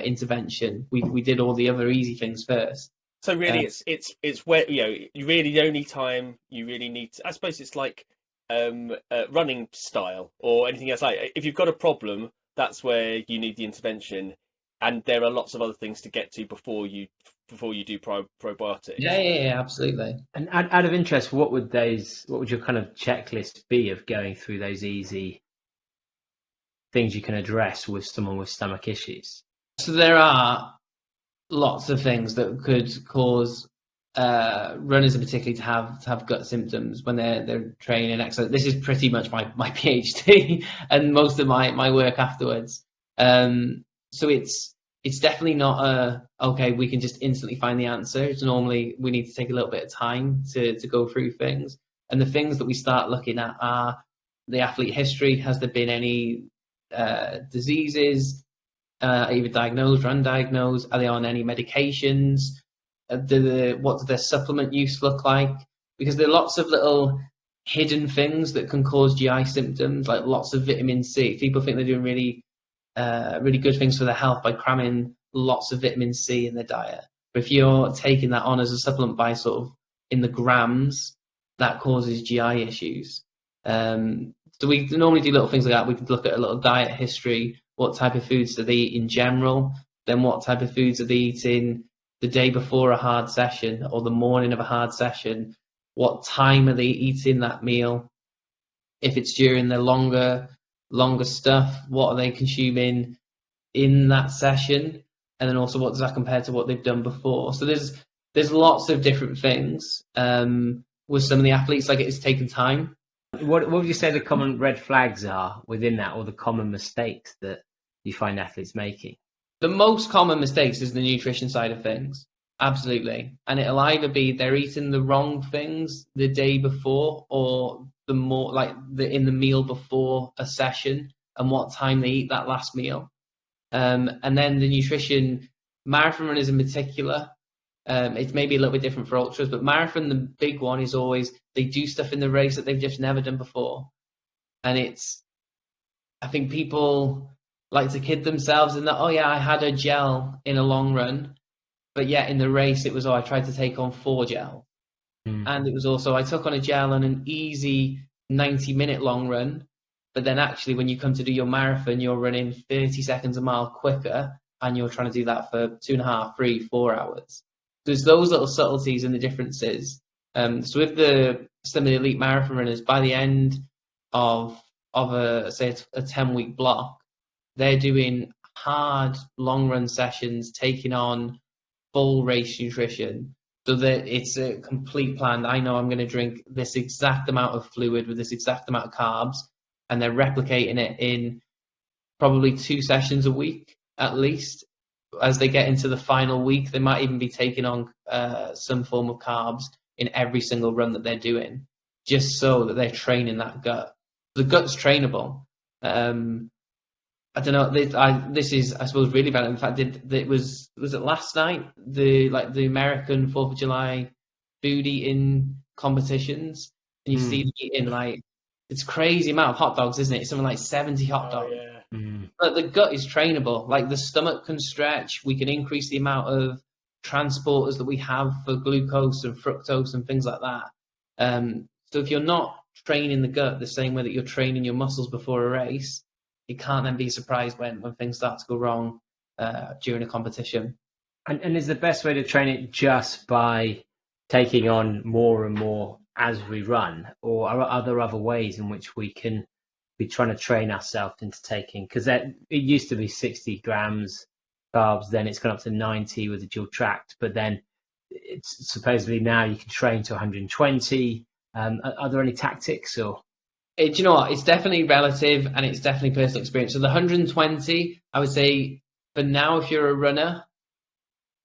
B: intervention. We did all the other easy things first.
C: So really, it's where you really the only time you really need to, I suppose it's like running style or anything else. Like if you've got a problem, that's where you need the intervention, and there are lots of other things to get to before you do probiotics.
B: Yeah, absolutely.
A: And out of interest, what would your kind of checklist be of going through those easy things you can address with someone with stomach issues?
B: So there are lots of things that could cause runners in particular to have gut symptoms when they're training exercise. This is pretty much my PhD and most of my work afterwards. So it's definitely not okay, we can just instantly find the answer. It's normally we need to take a little bit of time to go through things. And the things that we start looking at are the athlete history. Has there been any diseases, either diagnosed or undiagnosed? Are they on any medications? What does their supplement use look like? Because there are lots of little hidden things that can cause GI symptoms, like lots of vitamin C. People think they're doing really good things for their health by cramming lots of vitamin C in their diet. But if you're taking that on as a supplement by sort of in the grams, that causes GI issues. So we normally do little things like that. We could look at a little diet history. What type of foods do they eat in general? Then what type of foods are they eating the day before a hard session or the morning of a hard session? What time are they eating that meal? If it's during the longer stuff, what are they consuming in that session? And then also, what does that compare to what they've done before? So there's lots of different things. With some of the athletes, like it's taken time.
A: What would you say the common red flags are within that, or the common mistakes that you find athletes making?
B: The most common mistakes is the nutrition side of things. Absolutely. And it'll either be they're eating the wrong things the day before, or in the meal before a session and what time they eat that last meal. And then the nutrition, marathon runners in particular, it's maybe a little bit different for ultras, but marathon, the big one is always they do stuff in the race that they've just never done before. And I think people like to kid themselves in that, oh yeah, I had a gel in a long run, but yet in the race it was, I tried to take on 4 gel. And it was also, I took on a gel on an easy 90-minute long run, but then actually when you come to do your marathon, you're running 30 seconds a mile quicker, and you're trying to do that for 2.5, 3, 4 hours. There's those little subtleties and the differences. So with some of the elite marathon runners, by the end of a 10-week block, they're doing hard long run sessions, taking on full race nutrition, so that it's a complete plan. I know I'm going to drink this exact amount of fluid with this exact amount of carbs, and they're replicating it in probably 2 sessions a week at least. As they get into the final week, they might even be taking on some form of carbs in every single run that they're doing, just so that they're training that gut. The gut's trainable. I don't know. This is, I suppose, really bad. In fact, was it last night? The American 4th of July food eating competitions, and you see them eating it's crazy amount of hot dogs, isn't it? It's something like 70 hot dogs.
C: Yeah.
B: But the gut is trainable. Like, the stomach can stretch. We can increase the amount of transporters that we have for glucose and fructose and things like that. So if you're not training the gut the same way that you're training your muscles before a race, you can't then be surprised when things start to go wrong during a competition.
A: And is the best way to train it just by taking on more and more as we run, or are there other ways in which we can be trying to train ourselves into taking? Because it used to be 60 grams carbs, then it's gone up to 90 with the dual tract, but then it's supposedly now you can train to 120. Are there any tactics or?
B: Do you know what? It's definitely relative, and it's definitely personal experience. So the 120, I would say, for now, if you're a runner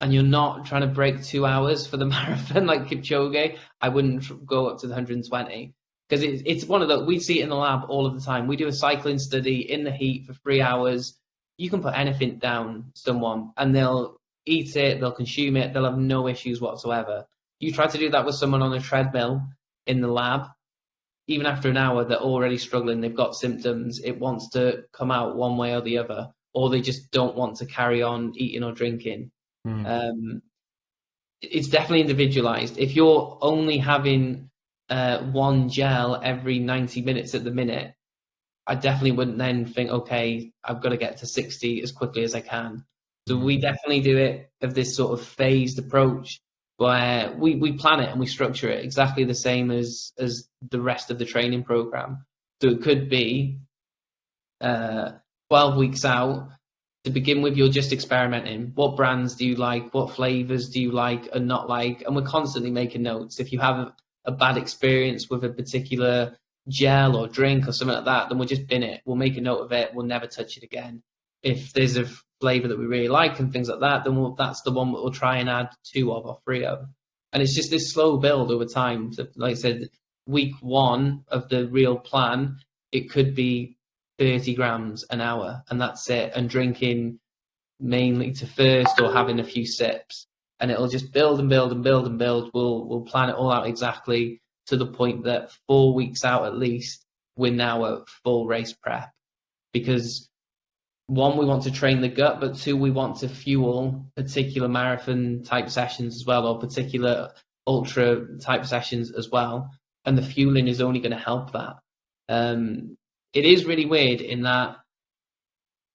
B: and you're not trying to break 2 hours for the marathon like Kipchoge, I wouldn't go up to the 120, because it's one of the, we see it in the lab all of the time. We do a cycling study in the heat for 3 hours. You can put anything down someone and they'll eat it, they'll consume it, they'll have no issues whatsoever. You try to do that with someone on a treadmill in the lab, even after an hour, they're already struggling. They've got symptoms. It wants to come out one way or the other, or they just don't want to carry on eating or drinking. It's definitely individualized. If you're only having one gel every 90 minutes at the minute, I definitely wouldn't then think, okay, I've got to get to 60 as quickly as I can. So we definitely do it of this sort of phased approach, where we plan it and we structure it exactly the same as the rest of the training program. So it could be 12 weeks out. To begin with, you're just experimenting. What brands do you like? What flavors do you like and not like? And we're constantly making notes. If you have a bad experience with a particular gel or drink or something like that, then we'll just bin it. We'll make a note of it. We'll never touch it again. If there's a flavor that we really like and things like that, then that's the one that we'll try and add 2 of or 3 of. And it's just this slow build over time. So, like I said, week 1 of the real plan, it could be 30 grams an hour, and that's it. And drinking mainly to first, or having a few sips, and it'll just build and build and build and build. We'll plan it all out exactly to the point that 4 weeks out at least, we're now at full race prep. Because 1, we want to train the gut, but 2, we want to fuel particular marathon type sessions as well, or particular ultra type sessions as well. And the fueling is only going to help that. It is really weird in that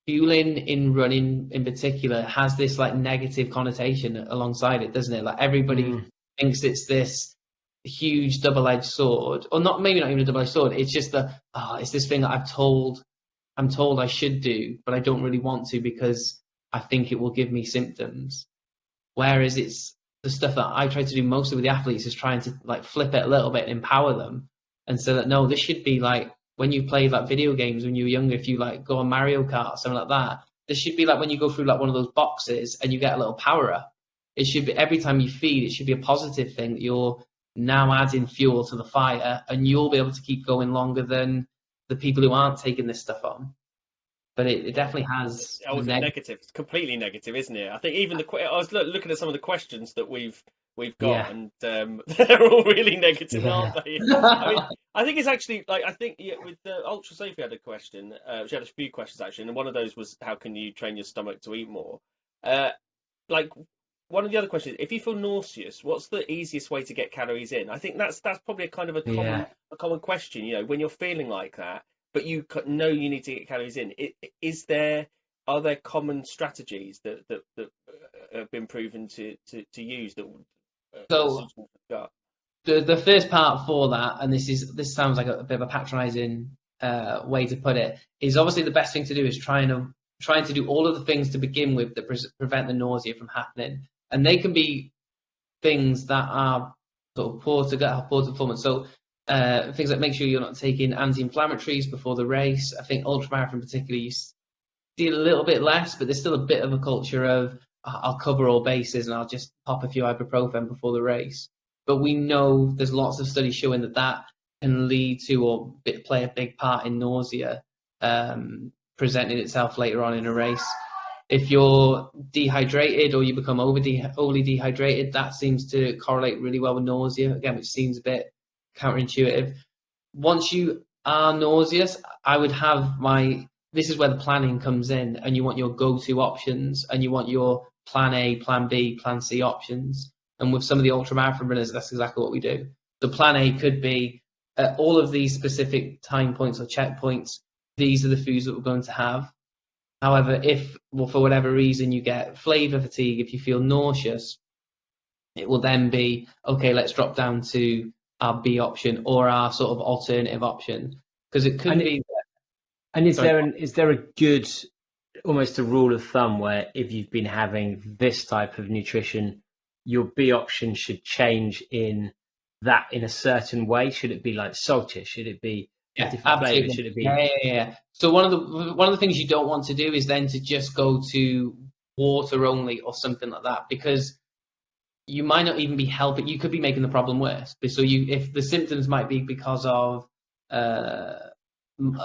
B: fueling in running in particular has this like negative connotation alongside it, doesn't it? Like, everybody thinks it's this huge double-edged sword, or not, maybe not even a double-edged sword. It's just it's this thing that I'm told I should do, but I don't really want to because I think it will give me symptoms. Whereas it's the stuff that I try to do mostly with the athletes is trying to like flip it a little bit and empower them and so that, no, this should be like when you play like video games when you were younger, if you like go on Mario Kart or something like that, this should be like when you go through like one of those boxes and you get a little power up. It should be every time you feed, it should be a positive thing that you're now adding fuel to the fire, and you'll be able to keep going longer than the people who aren't taking this stuff on. But it definitely has
C: negative. It's completely negative, isn't it? I think even I was looking at some of the questions that we've got, and they're all really negative, aren't they? I mean, I think it's actually like with the Ultra Sophie had a question. She had a few questions actually, and one of those was, how can you train your stomach to eat more? Like one of the other questions, if you feel nauseous, what's the easiest way to get calories in? I think that's probably a kind of a common question. You know, when you're feeling like that, but you know you need to get calories in. Are there common strategies that have been proven to use that?
B: So the first part for that, and this sounds like a bit of a patronising way to put it, is obviously the best thing to do is trying to do all of the things to begin with that prevent the nausea from happening, and they can be things that are sort of poor to performance. So things like make sure you're not taking anti-inflammatories before the race. I think ultramarathon particularly, you see a little bit less, but there's still a bit of a culture of I'll cover all bases and I'll just pop a few ibuprofen before the race. But we know there's lots of studies showing that can lead to or play a big part in nausea presenting itself later on in a race. If you're dehydrated or you become overly dehydrated, that seems to correlate really well with nausea, again, which seems a bit counterintuitive. Once you are nauseous, I would have this is where the planning comes in, and you want your go-to options, and you want your plan A, plan B, plan C options. And with some of the ultramarathon runners, that's exactly what we do. The plan A could be at all of these specific time points or checkpoints, these are the foods that we're going to have. However, if, for whatever reason, you get flavour fatigue, if you feel nauseous, it will then be, okay, let's drop down to our B option or our sort of alternative option. Because it could be...
A: And is there a good, almost a rule of thumb where if you've been having this type of nutrition, your B option should change in a certain way? Should it be like saltish? Should it be a different flavour? Should it be?
B: Yeah. So one of the things you don't want to do is then to just go to water only or something like that, because you might not even be helping. You could be making the problem worse. So if the symptoms might be because of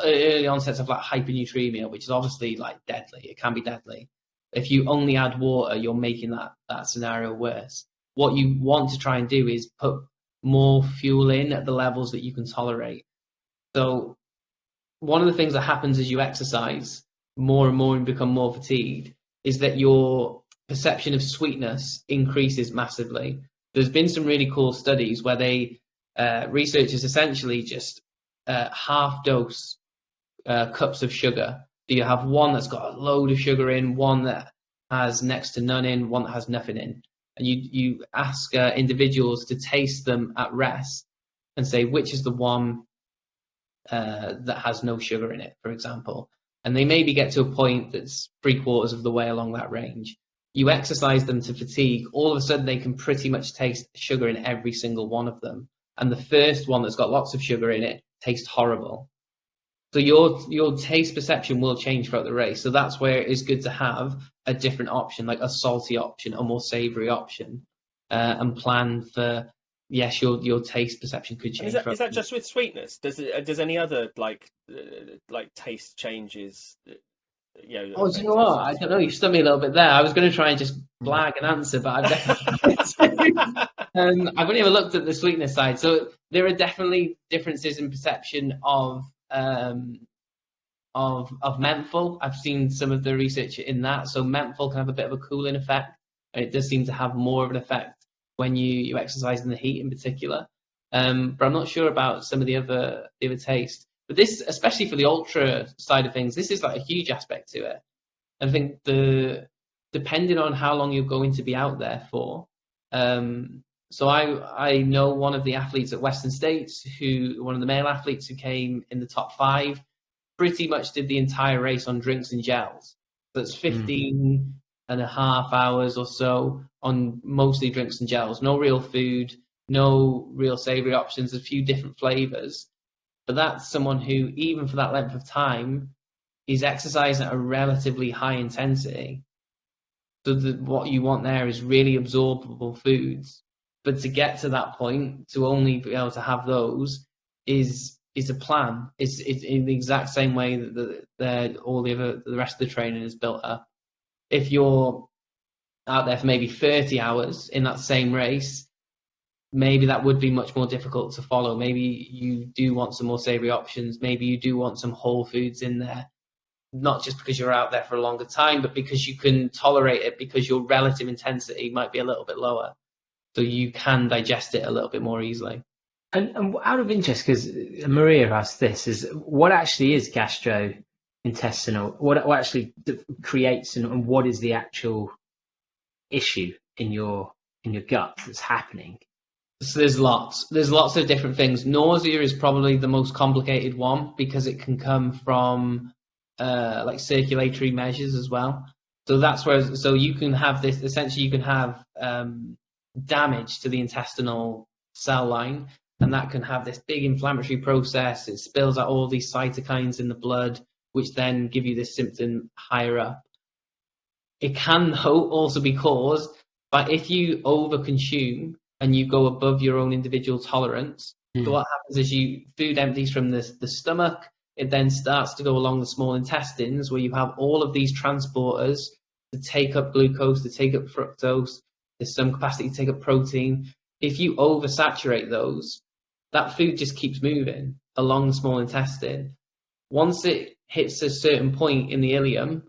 B: early onsets of like hypernatremia, which is obviously like deadly. It can be deadly. If you only add water, you're making that scenario worse. What you want to try and do is put more fuel in at the levels that you can tolerate. So one of the things that happens as you exercise more and more and become more fatigued is that your perception of sweetness increases massively. There's been some really cool studies where researchers essentially just half dose cups of sugar. So you have one that's got a load of sugar in, one that has next to none in, one that has nothing in. And you ask individuals to taste them at rest and say which is the one that has no sugar in it, for example. And they maybe get to a point that's 3/4 of the way along that range. You exercise them to fatigue, all of a sudden they can pretty much taste sugar in every single one of them. And the first one that's got lots of sugar in it tastes horrible. So your taste perception will change throughout the race. So that's where it is good to have a different option, like a salty option, a more savoury option, and plan for, yes, your taste perception could change.
C: Is that just with sweetness? Does any other like taste changes?
B: Do you know what? I don't know. You stumped me a little bit there. I was going to try and just blag an answer, but I've definitely I've only ever looked at the sweetness side. So there are definitely differences in perception of menthol. I've seen some of the research in that. So menthol can have a bit of a cooling effect, and it does seem to have more of an effect when you exercise in the heat in particular. But I'm not sure about some of the other taste. But this, especially for the ultra side of things, this is like a huge aspect to it. I think depending on how long you're going to be out there for. So I know one of the athletes at Western States, one of the male athletes who came in the top 5, pretty much did the entire race on drinks and gels. So it's 15 and a half hours or so on mostly drinks and gels. No real food, no real savoury options, a few different flavours. But that's someone who, even for that length of time, is exercising at a relatively high intensity. So what you want there is really absorbable foods. But to get to that point, to only be able to have those is a plan. It's in the exact same way that the rest of the training is built up. If you're out there for maybe 30 hours in that same race, maybe that would be much more difficult to follow. Maybe you do want some more savoury options. Maybe you do want some whole foods in there, not just because you're out there for a longer time, but because you can tolerate it, because your relative intensity might be a little bit lower. So you can digest it a little bit more easily.
A: And out of interest, because Maria asked this, is what actually is gastrointestinal? What actually creates and what is the actual issue in your gut that's happening?
B: So there's lots of different things. Nausea is probably the most complicated one because it can come from like circulatory measures as well. So that's where, so you can have this, essentially you can have damage to the intestinal cell line, and that can have this big inflammatory process. It spills out all these cytokines in the blood, which then give you this symptom higher up. It can also be caused by if you overconsume and you go above your own individual tolerance. So what happens is food empties from the stomach. It then starts to go along the small intestines, where you have all of these transporters to take up glucose, to take up fructose. There's some capacity to take up protein. If you oversaturate those, that food just keeps moving along the small intestine. Once it hits a certain point in the ileum,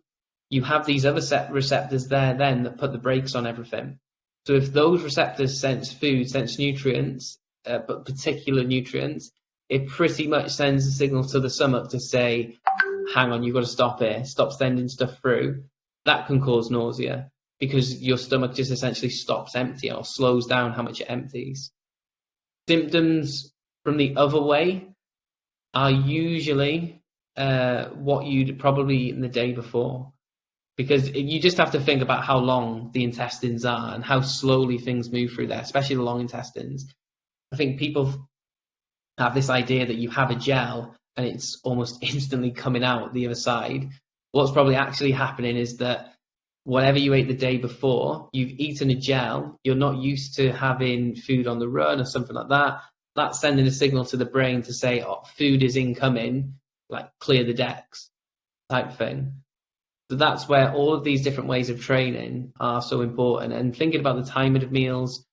B: you have these other receptors there then that put the brakes on everything. So if those receptors sense food, sense nutrients, but particular nutrients, it pretty much sends a signal to the stomach to say, hang on, you've got to stop here, stop sending stuff through. That can cause nausea because your stomach just essentially stops emptying or slows down how much it empties. Symptoms from the other way are usually what you'd probably eaten the day before. Because you just have to think about how long the intestines are and how slowly things move through there, especially the long intestines. I think people have this idea that you have a gel and it's almost instantly coming out the other side. What's probably actually happening is that whatever you ate the day before, you've eaten a gel, you're not used to having food on the run or something like that. That's sending a signal to the brain to say, oh, food is incoming, like clear the decks type thing. So that's where all of these different ways of training are so important. And thinking about the timing of meals,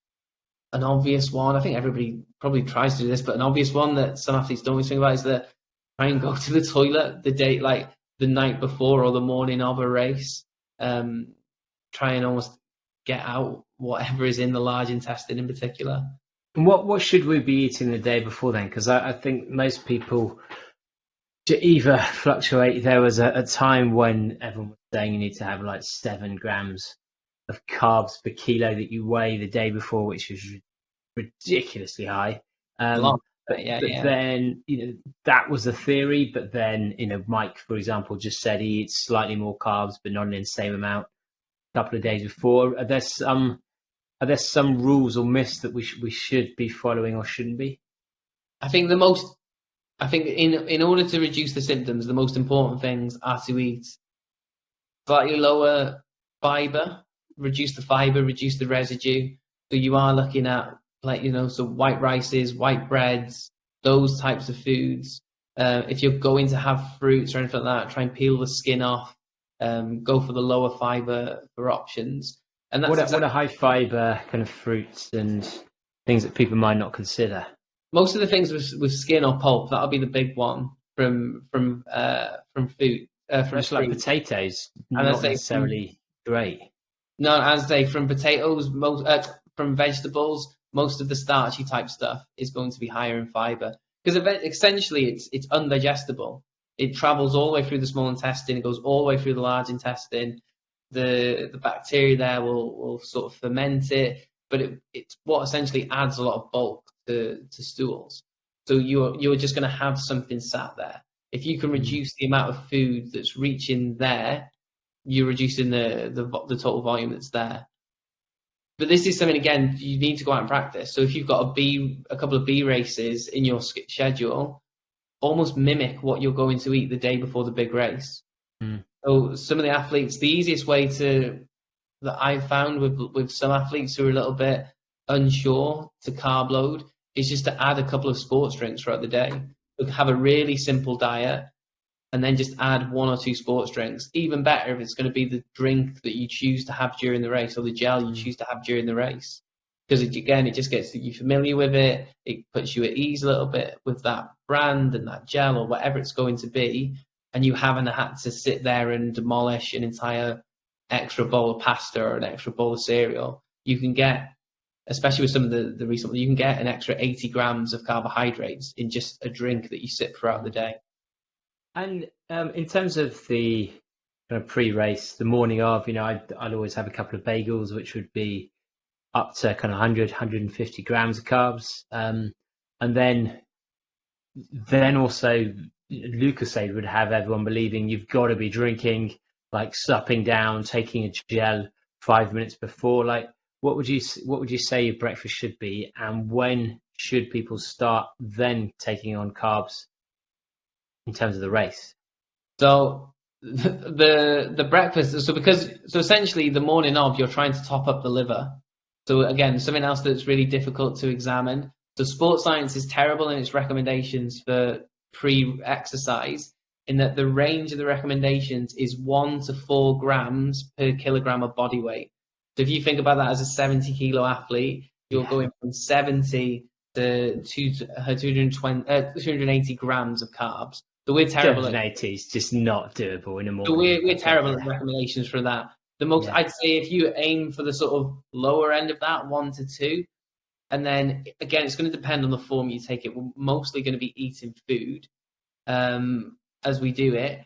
B: an obvious one, I think everybody probably tries to do this, but an obvious one that some athletes don't always think about is that try and go to the toilet the night before or the morning of a race. Try and almost get out whatever is in the large intestine in particular.
A: And what should we be eating the day before then? Because I think most people to either fluctuate. There was a time when everyone was saying you need to have like 7 grams of carbs per kilo that you weigh the day before, which was ridiculously high. Then that was a theory, but then Mike, for example, just said he eats slightly more carbs but not in the same amount a couple of days before. Are there some rules or myths that we should be following or shouldn't be?
B: I think in order to reduce the symptoms, the most important things are to eat slightly lower fiber, reduce the residue. So you are looking at so white rices, white breads, those types of foods. If you're going to have fruits or anything like that, try and peel the skin off. Go for the lower fiber for options. And that's
A: what are high fiber kind of fruits and things that people might not consider?
B: Most of the things with skin or pulp, that'll be the big one from food. From
A: like potatoes, not necessarily great.
B: No, as they from potatoes, from vegetables, most of the starchy type stuff is going to be higher in fiber because essentially it's undigestible. It travels all the way through the small intestine. It goes all the way through the large intestine. The bacteria there will sort of ferment it, but it's what essentially adds a lot of bulk to stools. So you're just going to have something sat there. If you can reduce the amount of food that's reaching there, you're reducing the total volume that's there. But this is something, again, you need to go out and practice. So if you've got a couple of B races in your schedule, almost mimic what you're going to eat the day before the big race. So some of the athletes, the easiest way that I've found with some athletes who are a little bit unsure to carb load is just to add a couple of sports drinks throughout the day. Have a really simple diet and then just add 1 or 2 sports drinks. Even better if it's going to be the drink that you choose to have during the race or the gel you choose to have during the race. Because it just gets you familiar with it. It puts you at ease a little bit with that brand and that gel or whatever it's going to be. And you haven't had to sit there and demolish an entire extra bowl of pasta or an extra bowl of cereal. You can get, especially with some of the recent, you can get an extra 80 grams of carbohydrates in just a drink that you sip throughout the day.
A: And in terms of the kind of pre-race, the morning of, I'd always have a couple of bagels, which would be up to kind of 100, 150 grams of carbs. And then also Lucozade would have everyone believing you've got to be drinking, like supping down, taking a gel 5 minutes before. Like, what would you say your breakfast should be, and when should people start then taking on carbs in terms of the race?
B: So the breakfast, so essentially the morning of, you're trying to top up the liver. So again, something else that's really difficult to examine. So sports science is terrible in its recommendations for pre-exercise, in that the range of the recommendations is 1 to 4 grams per kilogram of body weight. So if you think about that as a 70 kilo athlete, you're going from 70 to 280 grams of carbs. So we're terrible.
A: 280 is just not doable in a morning.
B: So we're terrible at recommendations for that. I'd say if you aim for the sort of lower end of that, 1 to 2, and then again, it's going to depend on the form you take it. We're mostly going to be eating food as we do it.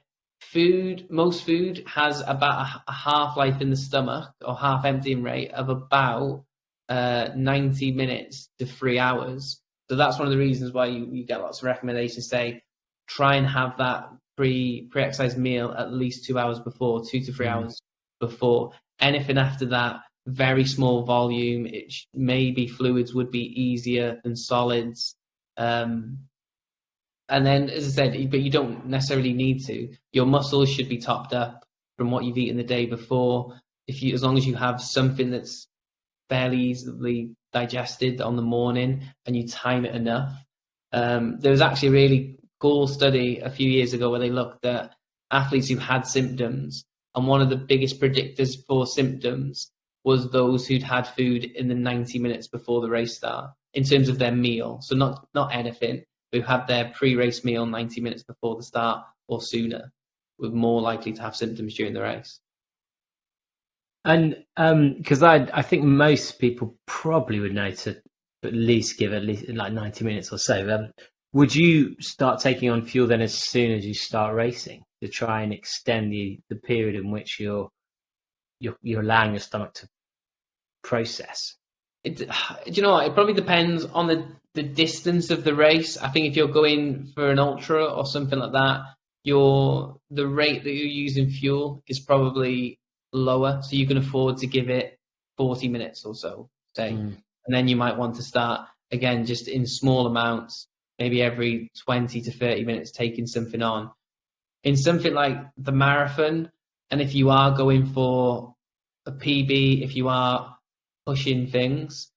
B: Most food has about a half-life in the stomach, or half-emptying rate of about 90 minutes to 3 hours. So that's one of the reasons why you get lots of recommendations say try and have that pre-exercise meal at least 2 hours before, 2 to 3 hours before. Anything after that, very small volume. Maybe fluids would be easier than solids. And then, as I said, but you don't necessarily need to. Your muscles should be topped up from what you've eaten the day before. As long as you have something that's fairly easily digested on the morning and you time it enough. There was actually a really cool study a few years ago where they looked at athletes who had symptoms, and one of the biggest predictors for symptoms was those who'd had food in the 90 minutes before the race start, in terms of their meal. So not anything, who had their pre-race meal 90 minutes before the start or sooner, were more likely to have symptoms during the race.
A: And because I think most people probably would know to at least give at least like 90 minutes or so. Would you start taking on fuel then as soon as you start racing, to try and extend the period in which you're allowing your stomach to process?
B: Do you know what? It probably depends on the distance of the race. I think if you're going for an ultra or something like that, the rate that you're using fuel is probably lower, so you can afford to give it 40 minutes or so, say. And then you might want to start again just in small amounts, maybe every 20 to 30 minutes taking something on. In something like the marathon, and if you are going for a PB, if you are pushing things,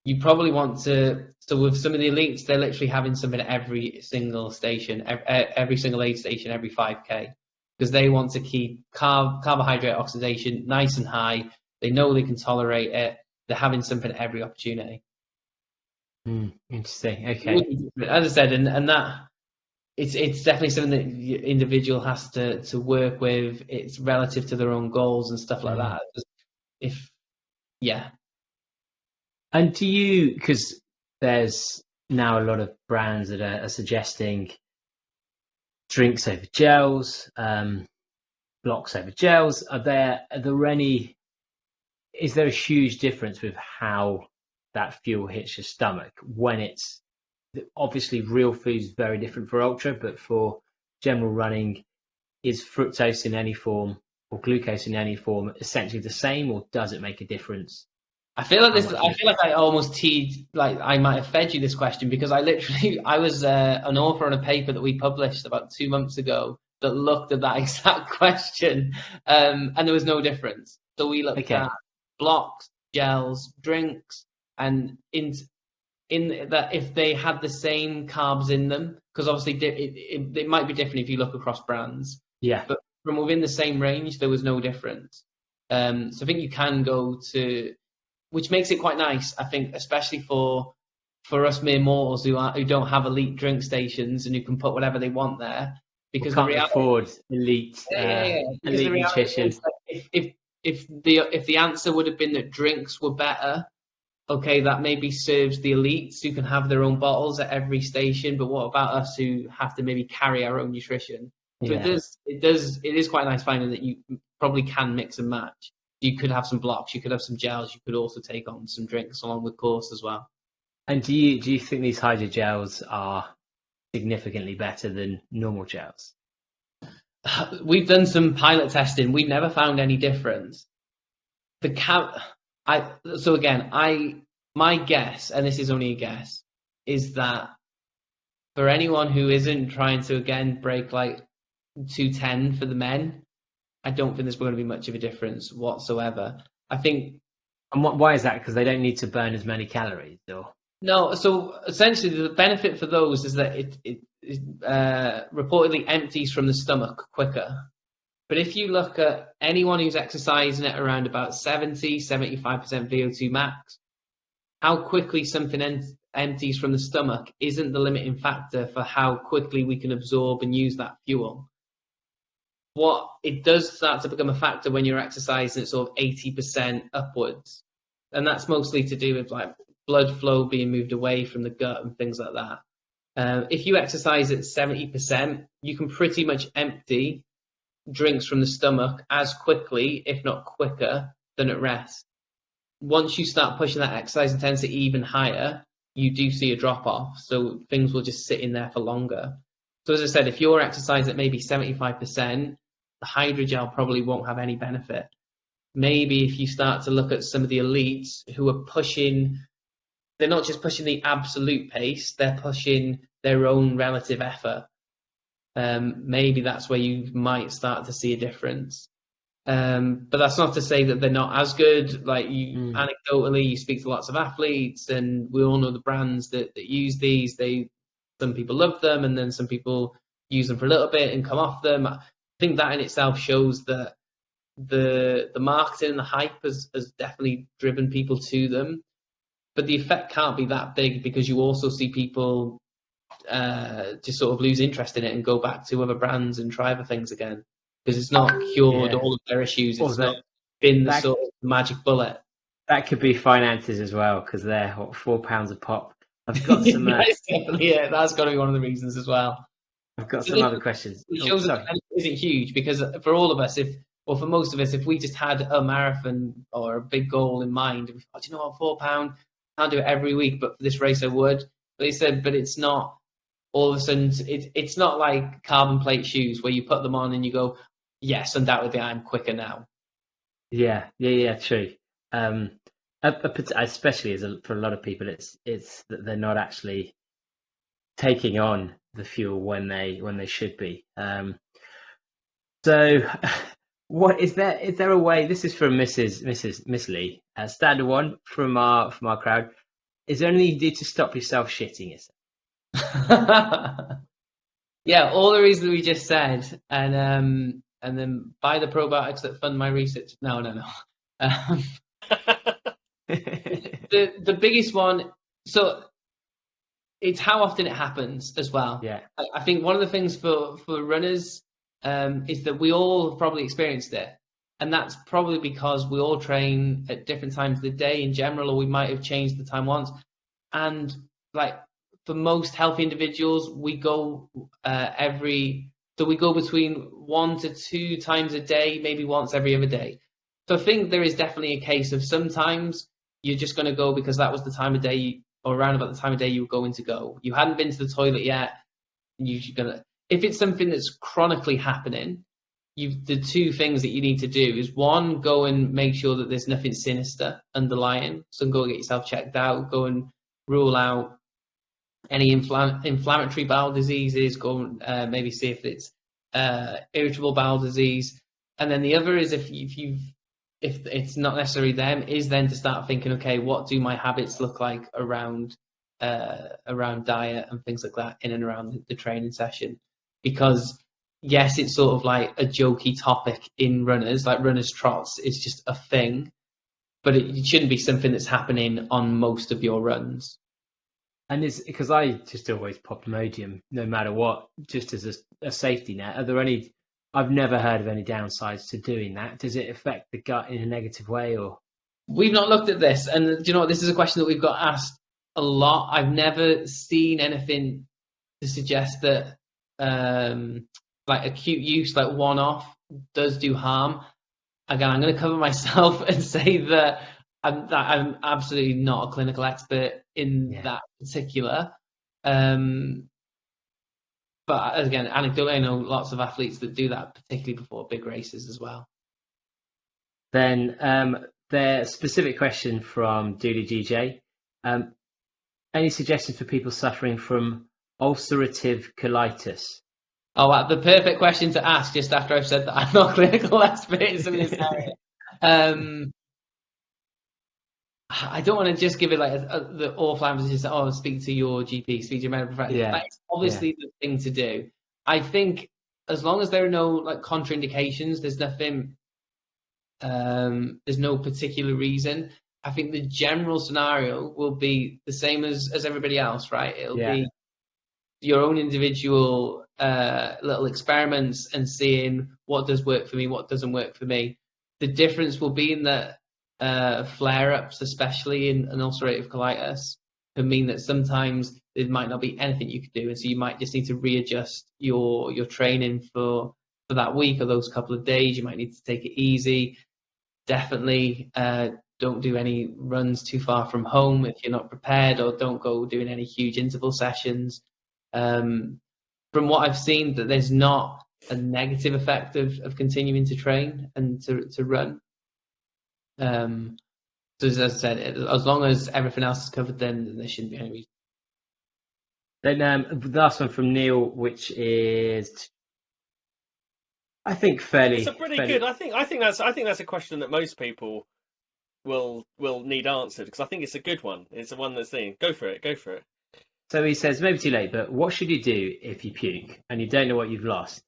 B: you probably want to. So with some of the elites, they're literally having something at every single station, every single aid station, every 5K, because they want to keep carbohydrate oxidation nice and high. They know they can tolerate it. They're having something at every opportunity.
A: Interesting. Okay.
B: As I said, and that it's definitely something that the individual has to work with. It's relative to their own goals and stuff like that.
A: And do you, because there's now a lot of brands that are suggesting drinks over gels, blocks over gels. Is there a huge difference with how that fuel hits your stomach when it's obviously real food is very different for ultra, but for general running, is fructose in any form or glucose in any form essentially the same, or does it make a difference
B: I feel like I almost like I might have fed you this question, because I was an author on a paper that we published about 2 months ago that looked at that exact question, and there was no difference. So we looked at blocks, gels, drinks, and in that if they had the same carbs in them, because obviously it might be different if you look across brands.
A: Yeah.
B: But from within the same range, there was no difference. So I think you can go to, which makes it quite nice, I think, especially for us mere mortals who don't have elite drink stations and who can put whatever they want there, because
A: can't afford elite nutrition.
B: If the answer would have been that drinks were better, okay, that maybe serves the elites who can have their own bottles at every station. But what about us who have to maybe carry our own nutrition? So it is quite nice finding that you probably can mix and match. You could have some blocks, you could have some gels, you could also take on some drinks along with course as well.
A: And do you think these hydrogels are significantly better than normal gels?
B: We've done some pilot testing. We've never found any difference. My guess, and this is only a guess, is that for anyone who isn't trying to again break like 210 for the men, I don't think there's going to be much of a difference whatsoever. I think.
A: And why is that? Because they don't need to burn as many calories, or?
B: No. So essentially, the benefit for those is that it reportedly empties from the stomach quicker. But if you look at anyone who's exercising at around about 70-75% VO2 max, how quickly something empties from the stomach isn't the limiting factor for how quickly we can absorb and use that fuel. What it does start to become a factor when you're exercising at sort of 80% upwards. And that's mostly to do with like blood flow being moved away from the gut and things like that. If you exercise at 70%, you can pretty much empty drinks from the stomach as quickly, if not quicker, than at rest. Once you start pushing that exercise intensity even higher, you do see a drop off. So things will just sit in there for longer. So as I said, if you're exercising at maybe 75%, the hydrogel probably won't have any benefit. Maybe if you start to look at some of the elites who are pushing, they're not just pushing the absolute pace, they're pushing their own relative effort. Maybe that's where you might start to see a difference. But that's not to say that they're not as good. Like anecdotally, you speak to lots of athletes, and we all know the brands that use these. Some people love them, and then some people use them for a little bit and come off them. I think that in itself shows that the marketing and the hype has definitely driven people to them. But the effect can't be that big, because you also see people just sort of lose interest in it and go back to other brands and try other things again, because it's not cured all of their issues. It's not been the sort of magic bullet.
A: That could be finances as well, because they're £4 a pop. I've got some.
B: That's got to be one of the reasons as well.
A: I've got some other questions.
B: It shows that it isn't huge, because for all of us, for most of us, if we just had a marathon or a big goal in mind, we thought, you know what, £4, can't do it every week, but for this race I would. But they said, but it's not. All of a sudden, it's not like carbon plate shoes where you put them on and you go, yes, undoubtedly I'm quicker now. Yeah,
A: true. Especially for a lot of people, it's that they're not actually taking on the fuel when they should be. So, what is there a way? This is from Miss Lee, standard one from our crowd. Is there anything you do to stop yourself shitting yourself?
B: Yeah, all the reasons we just said, and then buy the probiotics that fund my research. No. The biggest one, so it's how often it happens as well.
A: Yeah,
B: I think one of the things for runners is that we all have probably experienced it, and that's probably because we all train at different times of the day in general, or we might have changed the time once, and like. For most healthy individuals, we go we go between 1 to 2 times a day, maybe once every other day. So I think there is definitely a case of sometimes you're just going to go because that was the time of day, or around about the time of day you were going to go. You hadn't been to the toilet yet. If it's something that's chronically happening, the two things that you need to do is, one, go and make sure that there's nothing sinister underlying. So go get yourself checked out, go and rule out any inflammatory bowel diseases, go and maybe see if it's irritable bowel disease. And then the other is, if it's not necessarily them, is then to start thinking, okay, what do my habits look like around diet and things like that in and around the training session? Because yes, it's sort of like a jokey topic in runners, like runners trots is just a thing, but it shouldn't be something that's happening on most of your runs.
A: And it's because I just always pop Imodium no matter what, just as a safety net. Are there any? I've never heard of any downsides to doing that. Does it affect the gut in a negative way, or? We've
B: not looked at this, and do you know what? This is a question that we've got asked a lot. I've never seen anything to suggest that like acute use, like one-off, does do harm. Again, I'm going to cover myself and say that I'm absolutely not a clinical expert in that particular. But again, anecdotally, I know lots of athletes that do that, particularly before big races as well.
A: Then the specific question from Dooley GJ. Any suggestions for people suffering from ulcerative colitis?
B: Oh, the perfect question to ask just after I've said that I'm not a clinical expert in some of this area. I don't want to just give it like the awful answer, just speak to your GP, speak to your medical professional.
A: Yeah.
B: That's obviously the thing to do. I think as long as there are no like contraindications, there's nothing, there's no particular reason. I think the general scenario will be the same as everybody else, right? It'll be your own individual little experiments and seeing what does work for me, what doesn't work for me. The difference will be in that flare-ups, especially in an ulcerative colitis, can mean that sometimes there might not be anything you can do, and so you might just need to readjust your training for that week or those couple of days. You might need to take it easy. Definitely don't do any runs too far from home if you're not prepared, or don't go doing any huge interval sessions. From what I've seen, that there's not a negative effect of continuing to train and to run. So as I said, as long as everything else is covered, then there shouldn't be any reason.
A: Then the last one from Neil, which is, I think, fairly.
C: It's a pretty good. I think that's a question that most people will need answered, because I think it's a good one. It's the one that's saying, go for it.
A: So he says, maybe too late, but what should you do if you puke and you don't know what you've lost?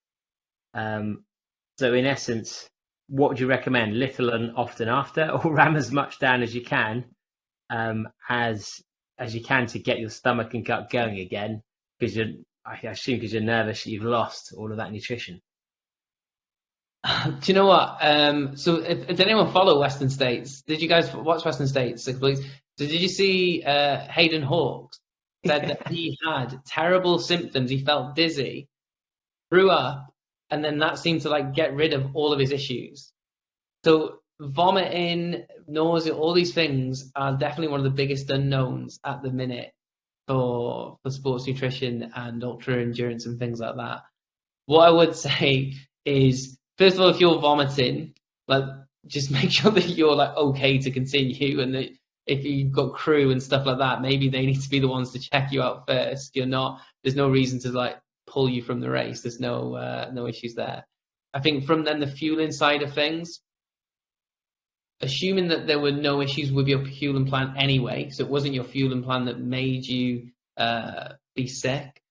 A: So in essence, what would you recommend? Little and often after, or ram as much down as you can, as you can, to get your stomach and gut going again? Because I assume because you're nervous, you've lost all of that nutrition.
B: Do you know what? So did anyone follow Western States? Did you guys watch Western States? So did you see Hayden Hawks said that he had terrible symptoms? He felt dizzy, threw up, and then that seemed to like get rid of all of his issues. So vomiting, nausea, all these things are definitely one of the biggest unknowns at the minute for sports nutrition and ultra endurance and things like that. What I would say is, first of all, if you're vomiting, like, just make sure that you're like okay to continue, and that if you've got crew and stuff like that, maybe they need to be the ones to check you out first. There's no reason to like pull you from the race. There's no issues there. I think from then the fueling side of things, assuming that there were no issues with your fueling plan anyway, so it wasn't your fueling plan that made you be sick,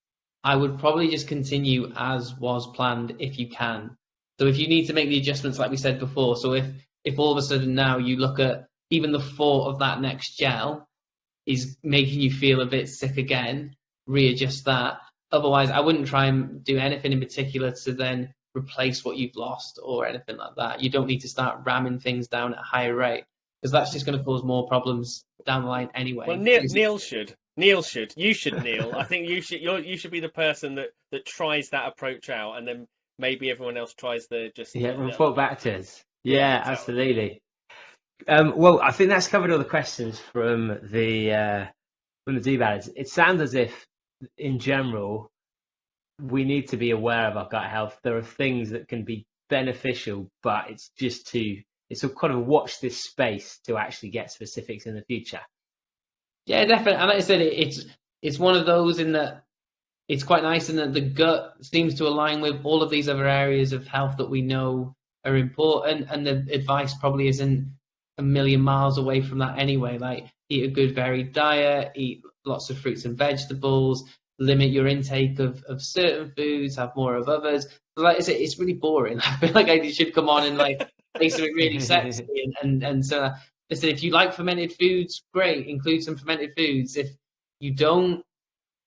B: I would probably just continue as was planned if you can. So if you need to make the adjustments like we said before, so if all of a sudden now you look at even the thought of that next gel is making you feel a bit sick again, readjust that. Otherwise, I wouldn't try and do anything in particular to then replace what you've lost or anything like that. You don't need to start ramming things down at a higher rate, because that's just going to cause more problems down the line anyway.
C: Well, Neil should. You should, Neil. I think you should be the person that tries that approach out, and then maybe everyone else tries
A: report back to us. Yeah, absolutely. Well, I think that's covered all the questions from the do-badders. It sounds as if, in general, we need to be aware of our gut health. There are things that can be beneficial, but it's a kind of watch this space to actually get specifics in the future.
B: Yeah, definitely. And like I said, it's one of those in that it's quite nice in that the gut seems to align with all of these other areas of health that we know are important, and the advice probably isn't a million miles away from that anyway. Like, eat a good varied diet, eat lots of fruits and vegetables, limit your intake of certain foods, have more of others. Like I said, it's really boring. I feel like I should come on and like say something really sexy. And so, listen, if you like fermented foods, great, include some fermented foods. If you don't,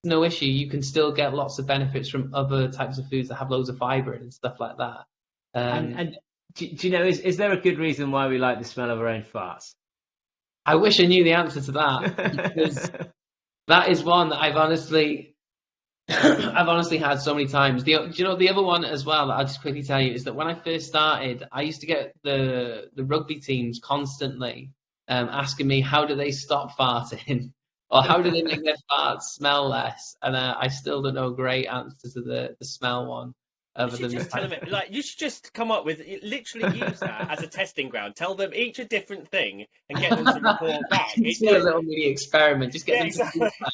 B: no issue. You can still get lots of benefits from other types of foods that have loads of fibre and stuff like that.
A: And do you know, is there a good reason why we like the smell of our own farts?
B: I wish I knew the answer to that, because that is one that I've honestly had so many times. Do you know the other one as well that I'll just quickly tell you is that when I first started, I used to get the rugby teams constantly asking me, how do they stop farting? Or how do they make their farts smell less? And I still don't know a great answer to the smell one.
C: You should just tell them, like, you should just come up with, literally use that as a testing ground. Tell them each a different thing and get them to report back.
B: It's a little mini experiment. Just get them to do that.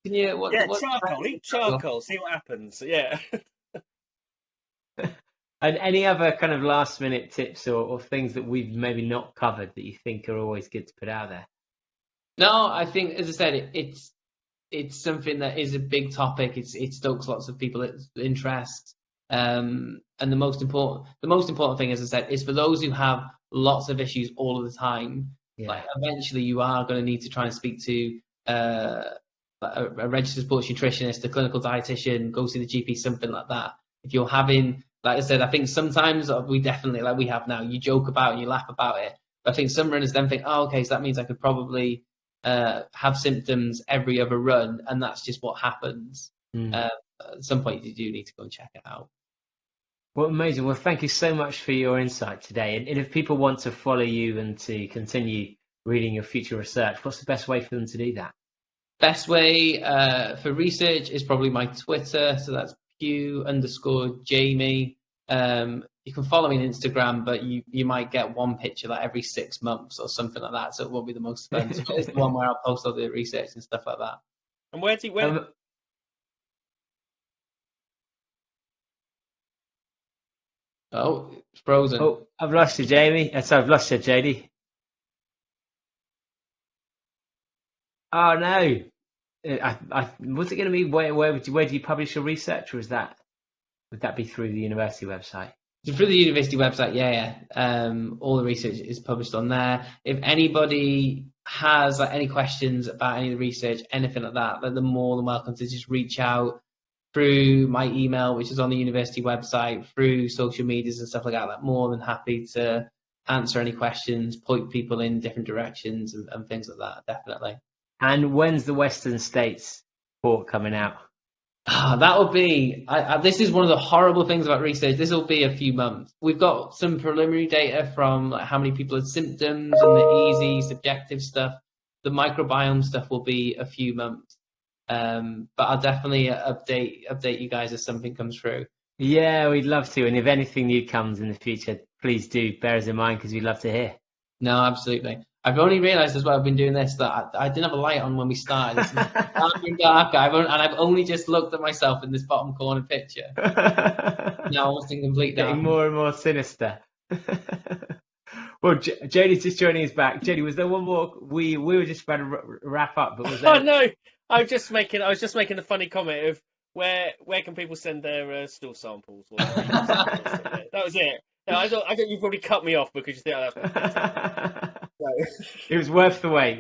B: Can you,
C: charcoal. Eat charcoal. See what happens. Yeah.
A: And any other kind of last minute tips or things that we've maybe not covered that you think are always good to put out there?
B: No, I think, as I said, it's something that is a big topic. It stokes lots of people's interest. And the most important thing, as I said, is for those who have lots of issues all of the time. Yeah. Like, eventually, you are going to need to try and speak to a registered sports nutritionist, a clinical dietitian, go see the GP, something like that. If you're having, like I said, I think sometimes we definitely, like we have now, you joke about and you laugh about it. But I think some runners then think, oh, okay, so that means I could probably have symptoms every other run, and that's just what happens. At some point, you do need to go and check it out.
A: Well, amazing. Well, thank you so much for your insight today. And if people want to follow you and to continue reading your future research, what's the best way for them to do that?
B: Best way for research is probably my Twitter. So that's Pugh_Jamie. You can follow me on Instagram, but you might get one picture like every 6 months or something like that. So it won't be the most fun. So it's the one where I'll post all the research and stuff like that.
C: And where do you...
B: Oh, it's frozen.
A: Oh, I've lost you, Jamie. Sorry, I've lost you, Jody. Oh no! Was it going to be where do you publish your research, or would that be through the university website?
B: Through the university website, yeah. All the research is published on there. If anybody has any questions about any of the research, anything like that, they're more than welcome to just reach out through my email, which is on the university website, through social medias and stuff like that. I'm more than happy to answer any questions, point people in different directions and things like that, definitely.
A: And when's the Western States report coming out?
B: That will be, this is one of the horrible things about research. This will be a few months. We've got some preliminary data from how many people had symptoms and the easy subjective stuff. The microbiome stuff will be a few months. But I'll definitely update you guys as something comes through.
A: Yeah, we'd love to. And if anything new comes in the future, please do bear us in mind, because we'd love to hear.
B: No, absolutely. I've only realised as well, I've been doing this, that I didn't have a light on when we started. It's dark, and I've only just looked at myself in this bottom corner picture. Now almost in complete dark.
A: Getting more and more sinister. Well, Jody's just joining us back. Jody, was there one more? We were just about to wrap up, but was there?
C: Oh no, I was just making a funny comment of where can people send their stool samples? That was it. No, I thought you probably cut me off because you think that's. No.
A: It was worth the wait.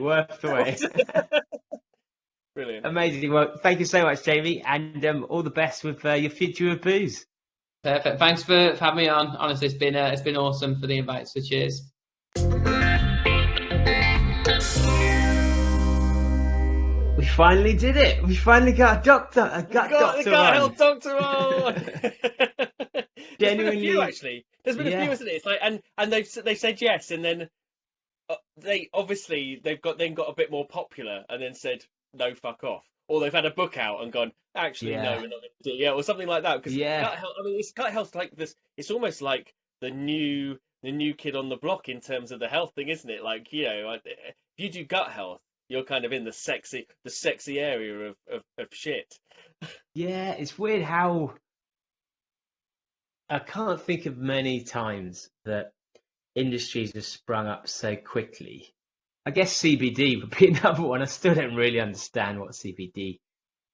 C: Brilliant.
A: Amazing. Well, thank you so much, Jamie, and all the best with your future of booze.
B: Perfect. Thanks for having me on. Honestly, it's been awesome for the invite. So cheers.
A: We finally did it. We finally got a doctor. A gut doctor.
C: Health doctor on.
A: Genuinely,
C: there's been a few, isn't it? It's like, and they said yes, and then they've got a bit more popular, and then said, no, fuck off. Or they've had a book out and gone, actually, no, we're not going to do it. Or something like that. Because gut health, it's gut health like this. It's almost like the new kid on the block in terms of the health thing, isn't it? Like, if you do gut health, you're kind of in the sexy area of shit.
A: Yeah, it's weird how I can't think of many times that industries have sprung up so quickly. I guess CBD would be another one. I still don't really understand what CBD,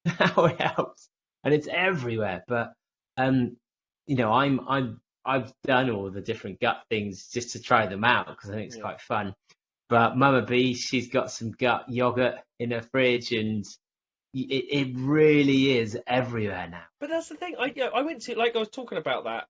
A: how it helps, and it's everywhere. But I've done all the different gut things just to try them out because I think it's quite fun. But Mama B, she's got some gut yogurt in her fridge, and it really is everywhere now.
C: But that's the thing. I went to, like I was talking about that,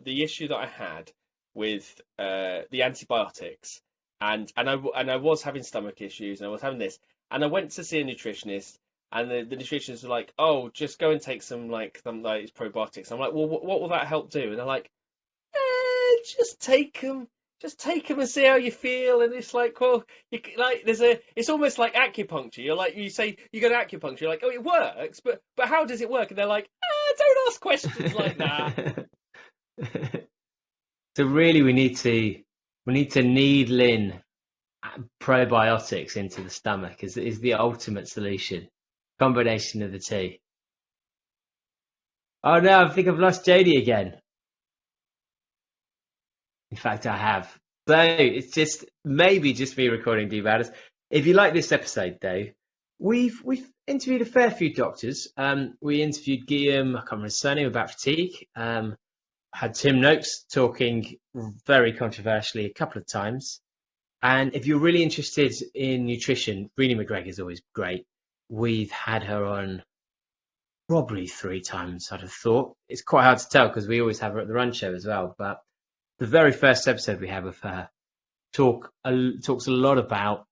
C: the issue that I had with the antibiotics, and I was having stomach issues, and I was having this, and I went to see a nutritionist, and the nutritionist was like, "Oh, just go and take some probiotics." I'm like, "Well, what will that help do?" And they're like, "Just take them." Just take them and see how you feel. And it's like, well, it's almost like acupuncture. You're like, you say you go to acupuncture. You're like, oh, it works, but how does it work? And they're like, don't ask questions like that.
A: So really, we need to needle in probiotics into the stomach is the ultimate solution. Combination of the two. Oh no, I think I've lost Jody again. In fact, I have. So it's just me recording D-Badders. If you like this episode, though, we've interviewed a fair few doctors. We interviewed Guillaume, I can't remember his surname, about fatigue. Had Tim Noakes talking very controversially a couple of times. And if you're really interested in nutrition, Renee McGregor is always great. We've had her on probably 3 times, I'd have thought. It's quite hard to tell because we always have her at the Run Show as well, but the very first episode we have with her talks a lot about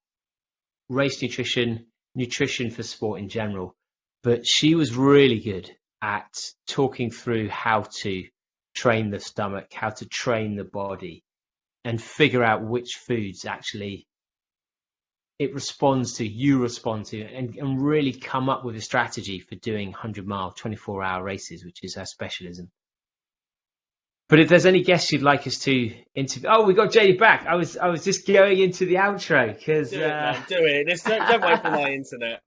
A: race nutrition for sport in general. But she was really good at talking through how to train the stomach, how to train the body, and figure out which foods actually you respond to, and really come up with a strategy for doing 100-mile, 24-hour races, which is her specialism. But if there's any guests you'd like us to interview, we got Jody back. I was just going into the outro because
C: do it. Don't wait for my internet.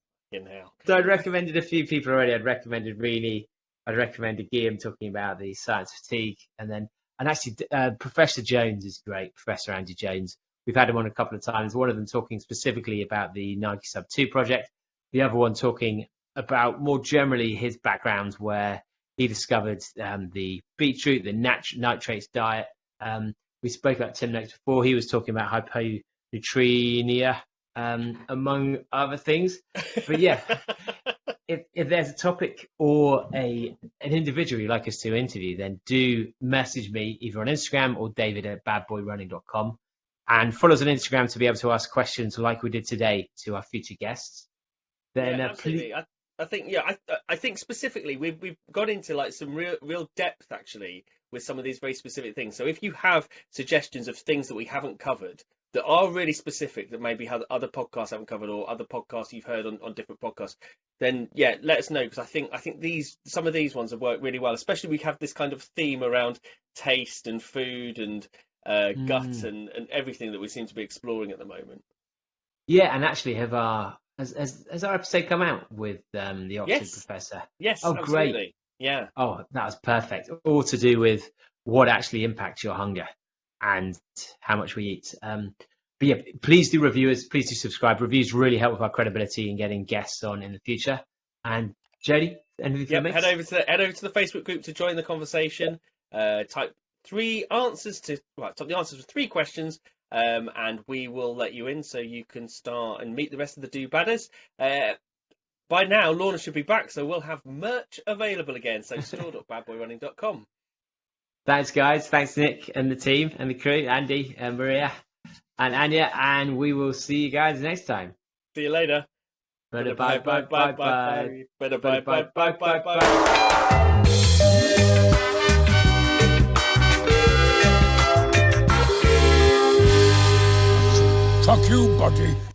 A: So I'd recommended a few people already. I'd recommended Renee. I'd recommended Guillaume talking about the science fatigue, and actually Professor Jones is great. Professor Andy Jones. We've had him on a couple of times. One of them talking specifically about the Nike Sub 2 project. The other one talking about more generally his background, where he discovered the beetroot, the nitrates diet. We spoke about Tim Noakes before. He was talking about hyponatremia, among other things. But yeah, if there's a topic or an individual you'd like us to interview, then do message me either on Instagram or david@badboyrunning.com. And follow us on Instagram to be able to ask questions like we did today to our future guests. Then
C: absolutely. I think specifically we've got into like some real depth actually with some of these very specific things. So if you have suggestions of things that we haven't covered that are really specific that maybe other podcasts haven't covered or other podcasts you've heard on different podcasts, then let us know, because I think some of these ones have worked really well. Especially we have this kind of theme around taste and food and gut and everything that we seem to be exploring at the moment.
A: Yeah, and actually has our episode come out with the Oxford professor?
C: Yes.
A: Oh,
C: absolutely.
A: Great.
C: Yeah.
A: Oh, that was perfect. All to do with what actually impacts your hunger and how much we eat. But yeah, please do review us. Please do subscribe. Reviews really help with our credibility in getting guests on in the future. And Jody, anything for me?
C: Head over to the Facebook group to join the conversation. Type the answers for 3 questions. And we will let you in so you can start and meet the rest of the do-badders. By now, Lorna should be back, so we'll have merch available again. So store.badboyrunning.com.
A: Thanks, guys. Thanks, Nick and the team and the crew, Andy and Maria and Anya. And we will see you guys next time.
C: See you later.
A: Bye, bye, bye, bye, bye.
C: Bye, bye, bye, bye, bye, bye.
D: Fuck you, buddy.